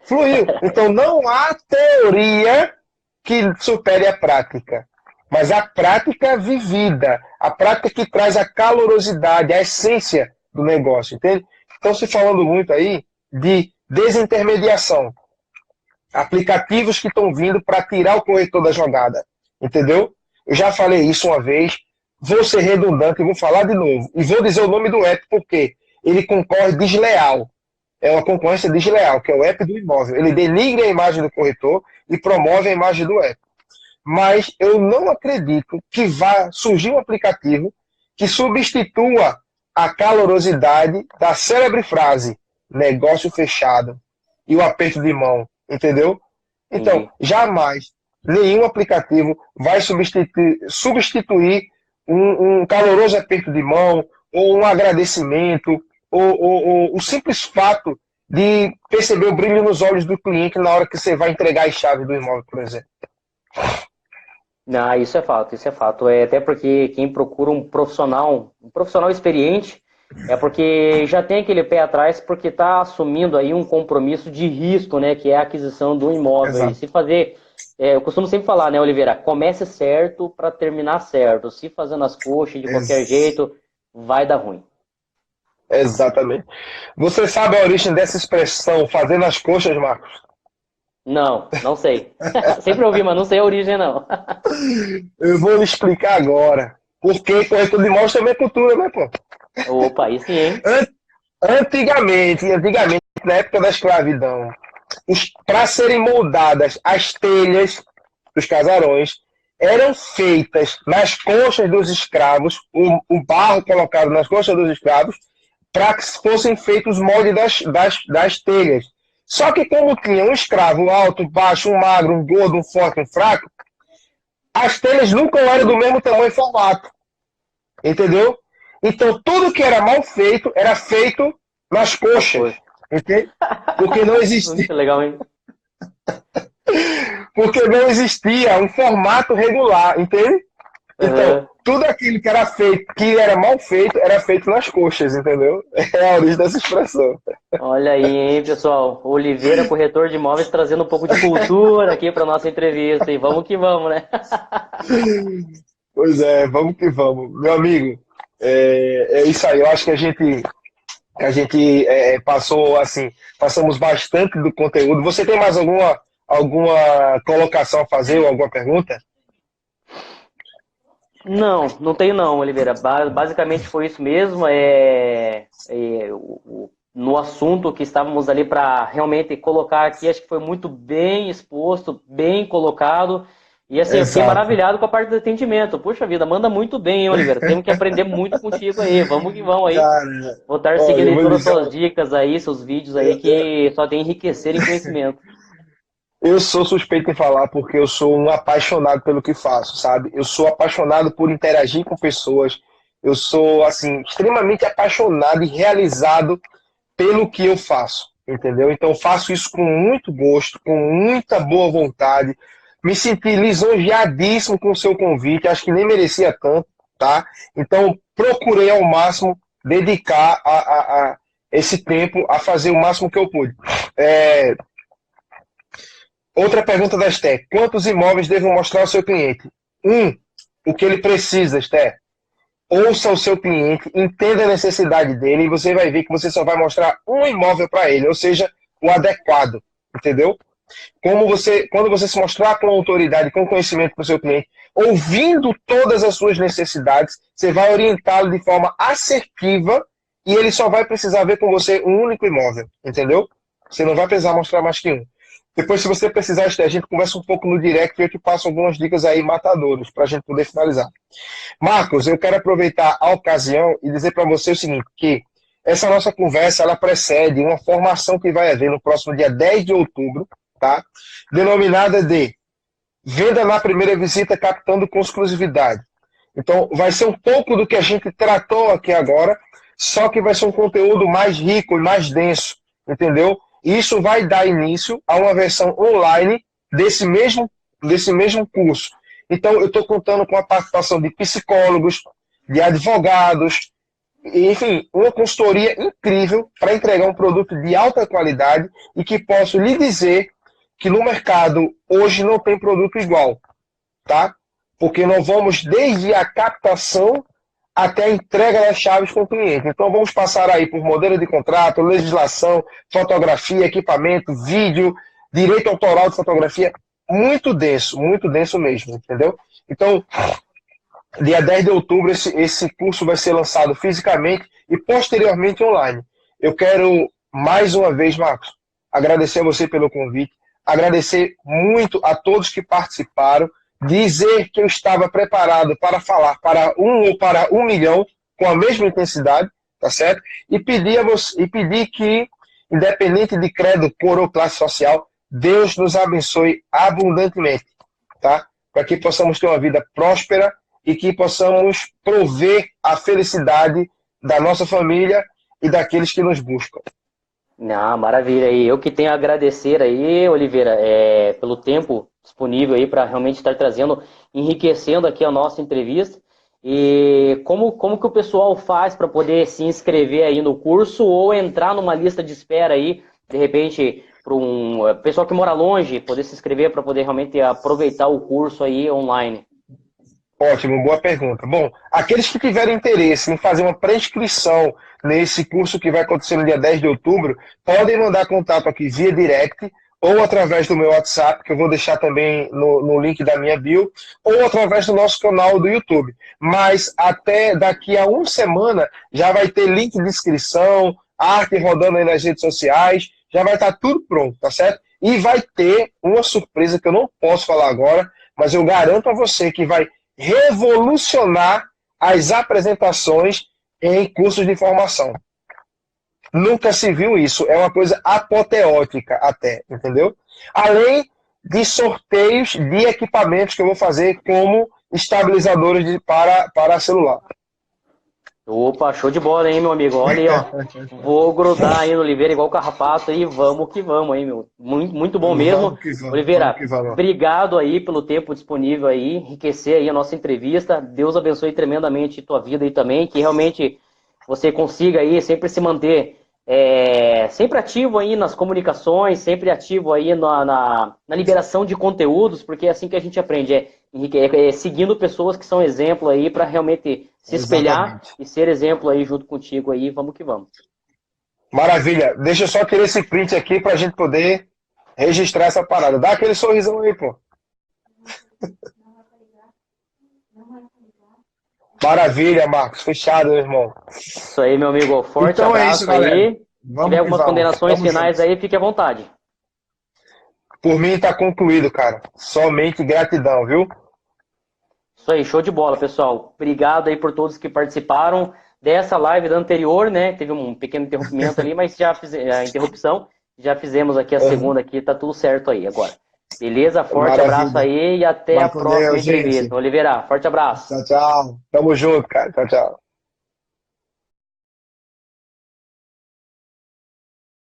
[SPEAKER 2] Fluiu. Então, não há teoria que supere a prática, mas a prática vivida, a prática que traz a calorosidade, a essência do negócio, entende? Então, se falando muito aí de desintermediação, aplicativos que estão vindo para tirar o corretor da jogada, entendeu? Eu já falei isso uma vez, vou ser redundante e vou falar de novo. E vou dizer o nome do app porque ele concorre desleal. É uma concorrência desleal, que é o app do imóvel. Ele denigra a imagem do corretor e promove a imagem do app. Mas eu não acredito que vá surgir um aplicativo que substitua a calorosidade da célebre frase negócio fechado e o aperto de mão, entendeu? Então,
[SPEAKER 1] Entendi.
[SPEAKER 2] jamais nenhum aplicativo vai substituir um caloroso aperto de mão ou um agradecimento ou o simples fato de perceber o brilho nos olhos do cliente na hora que você vai entregar as chaves do imóvel, por exemplo.
[SPEAKER 1] Não, isso é fato, isso é fato. Até porque quem procura um profissional experiente, é porque já tem aquele pé atrás, porque está assumindo aí um compromisso de risco, né, que é a aquisição do imóvel. E
[SPEAKER 2] Exato.
[SPEAKER 1] se fazer, eu costumo sempre falar, né, Oliveira, comece certo para terminar certo. Se fazendo as coxas de qualquer
[SPEAKER 2] Ex
[SPEAKER 1] jeito, vai dar ruim.
[SPEAKER 2] Exatamente. Você sabe a origem dessa expressão, fazendo as coxas, Marcos?
[SPEAKER 1] Não, não sei. Sempre ouvi, mas não sei a origem, não.
[SPEAKER 2] Eu vou lhe explicar agora. Porque corretor de imóveis também é cultura, né, pô?
[SPEAKER 1] Opa, aí sim, hein?
[SPEAKER 2] Antigamente, na época da escravidão, para serem moldadas as telhas dos casarões, eram feitas nas coxas dos escravos, o barro colocado nas coxas dos escravos, para que fossem feitos os moldes das telhas. Só que como tinha um escravo alto, baixo, um magro, um gordo, um forte, um fraco, as telhas nunca eram do mesmo tamanho e formato. Entendeu? Então, tudo que era mal feito, era feito nas
[SPEAKER 1] As
[SPEAKER 2] coxas.
[SPEAKER 1] coxas.
[SPEAKER 2] Entende? Porque não existia.
[SPEAKER 1] Muito legal, hein?
[SPEAKER 2] Porque não existia um formato regular, entende? Então, tudo aquilo que era feito, que era mal feito, era feito nas coxas, entendeu? É a origem dessa expressão.
[SPEAKER 1] Olha aí, hein, pessoal. Oliveira, corretor de imóveis, trazendo um pouco de cultura aqui para nossa entrevista. E vamos que vamos, né?
[SPEAKER 2] Pois é, vamos que vamos. Meu amigo, é isso aí. Eu acho que a gente passou, assim, passamos bastante do conteúdo. Você tem mais alguma colocação a fazer ou alguma pergunta?
[SPEAKER 1] Não, não tenho não, Oliveira. Basicamente foi isso mesmo. No assunto que estávamos ali para realmente colocar aqui, acho que foi muito bem exposto, bem colocado. E assim, eu fiquei
[SPEAKER 2] Exato.
[SPEAKER 1] maravilhado com a parte do atendimento. Puxa vida, manda muito bem, hein, Oliveira? Temos que aprender muito contigo aí. Vamos que vamos aí.
[SPEAKER 2] Cara,
[SPEAKER 1] Vou estar
[SPEAKER 2] olha,
[SPEAKER 1] seguindo
[SPEAKER 2] eu
[SPEAKER 1] aí
[SPEAKER 2] vou
[SPEAKER 1] todas as
[SPEAKER 2] dizer,
[SPEAKER 1] suas dicas aí, seus vídeos aí, que só tem enriquecer em conhecimento.
[SPEAKER 2] eu sou suspeito em falar porque eu sou um apaixonado pelo que faço, sabe? Eu sou apaixonado por interagir com pessoas. Eu sou, assim, extremamente apaixonado e realizado pelo que eu faço, entendeu? Então eu faço isso com muito gosto, com muita boa vontade. Me senti lisonjeadíssimo com o seu convite, acho que nem merecia tanto, tá? Então procurei ao máximo dedicar a esse tempo a fazer o máximo que eu pude. Outra pergunta da Esté: quantos imóveis devo mostrar ao seu cliente? O que ele precisa, Esté. Ouça o seu cliente, entenda a necessidade dele e você vai ver que você só vai mostrar um imóvel para ele, ou seja, o adequado, entendeu? Quando você se mostrar com autoridade, com conhecimento para o seu cliente, ouvindo todas as suas necessidades, você vai orientá-lo de forma assertiva e ele só vai precisar ver com você um único imóvel, entendeu? Você não vai precisar mostrar mais que um. Depois, se você precisar, a gente conversa um pouco no direct e eu te passo algumas dicas aí matadoras para a gente poder finalizar. Marcos, eu quero aproveitar a ocasião e dizer para você o seguinte, que essa nossa conversa, ela precede uma formação que vai haver no próximo dia 10 de outubro, tá? Denominada de Venda na Primeira Visita Captando com Exclusividade. Então, vai ser um pouco do que a gente tratou aqui agora, só que vai ser um conteúdo mais rico e mais denso, entendeu? Isso vai dar início a uma versão online desse mesmo curso. Então, eu estou contando com a participação de psicólogos, de advogados, enfim, uma consultoria incrível para entregar um produto de alta qualidade e que posso lhe dizer que no mercado hoje não tem produto igual, tá? Porque nós vamos desde a captação até a entrega das chaves com o cliente. Então vamos passar aí por modelo de contrato, legislação, fotografia, equipamento, vídeo, direito autoral de fotografia, muito denso mesmo, entendeu? Então, dia 10 de outubro, esse curso vai ser lançado fisicamente e posteriormente online. Eu quero, mais uma vez, Marcos, agradecer a você pelo convite, agradecer muito a todos que participaram, dizer que eu estava preparado para falar para 1 ou para 1 milhão com a mesma intensidade, tá certo? E pedir que, independente de credo, cor ou classe social, Deus nos abençoe abundantemente, tá? Para que possamos ter uma vida próspera e que possamos prover a felicidade da nossa família e daqueles que nos buscam.
[SPEAKER 1] Ah, maravilha aí. Eu que tenho a agradecer aí, Oliveira, pelo tempo disponível aí para realmente estar trazendo, enriquecendo aqui a nossa entrevista. E como que o pessoal faz para poder se inscrever aí no curso ou entrar numa lista de espera aí, de repente, para um pessoal que mora longe, poder se inscrever para poder realmente aproveitar o curso aí online?
[SPEAKER 2] Ótimo, boa pergunta. Bom, aqueles que tiverem interesse em fazer uma pré-inscrição nesse curso que vai acontecer no dia 10 de outubro, podem mandar contato aqui via direct ou através do meu WhatsApp, que eu vou deixar também no link da minha bio, ou através do nosso canal do YouTube. Mas até daqui a uma semana já vai ter link de inscrição, arte rodando aí nas redes sociais, já vai estar tudo pronto, tá certo? E vai ter uma surpresa que eu não posso falar agora, mas eu garanto a você que vai revolucionar as apresentações em cursos de formação. Nunca se viu isso, é uma coisa apoteótica até, entendeu? Além de sorteios de equipamentos que eu vou fazer como estabilizadores para celular.
[SPEAKER 1] Opa, show de bola, hein, meu amigo? Olha aí, ó. Vou grudar aí no Oliveira igual carrapato aí, vamos que vamos aí, meu. Muito, muito bom mesmo.
[SPEAKER 2] Vamos que vamos, vamos
[SPEAKER 1] Oliveira,
[SPEAKER 2] que vamos.
[SPEAKER 1] obrigado aí pelo tempo disponível aí, enriquecer aí a nossa entrevista. Deus abençoe tremendamente tua vida aí também, que realmente você consiga aí sempre se manter sempre ativo aí nas comunicações, sempre ativo aí na liberação de conteúdos, porque é assim que a gente aprende, seguindo pessoas que são exemplo aí para realmente se espelhar
[SPEAKER 2] Exatamente.
[SPEAKER 1] e ser exemplo aí junto contigo aí, vamos que vamos.
[SPEAKER 2] Maravilha. Deixa eu só tirar esse print aqui pra gente poder registrar essa parada. Dá aquele sorrisão aí, pô. Maravilha, Marcos. Fechado, meu irmão.
[SPEAKER 1] Isso aí, meu amigo. Forte
[SPEAKER 2] Então é
[SPEAKER 1] abraço
[SPEAKER 2] isso, galera.
[SPEAKER 1] aí. Se
[SPEAKER 2] Vamos
[SPEAKER 1] tiver
[SPEAKER 2] que
[SPEAKER 1] algumas
[SPEAKER 2] vamos.
[SPEAKER 1] condenações
[SPEAKER 2] Tamo
[SPEAKER 1] finais
[SPEAKER 2] junto.
[SPEAKER 1] aí, fique à vontade.
[SPEAKER 2] Por mim tá concluído, cara. Somente gratidão, viu?
[SPEAKER 1] Isso aí, show de bola, pessoal. Obrigado aí por todos que participaram dessa live da anterior, né? Teve um pequeno interrompimento ali, mas já fizemos a interrupção. Já fizemos aqui a segunda aqui, tá tudo certo aí agora. Beleza? Forte
[SPEAKER 2] Maravilha.
[SPEAKER 1] abraço aí e até
[SPEAKER 2] Vai
[SPEAKER 1] a
[SPEAKER 2] com
[SPEAKER 1] próxima
[SPEAKER 2] Deus,
[SPEAKER 1] entrevista.
[SPEAKER 2] gente.
[SPEAKER 1] Oliveira, forte abraço.
[SPEAKER 2] Tchau, tchau. Tamo junto, cara. Tchau, tchau.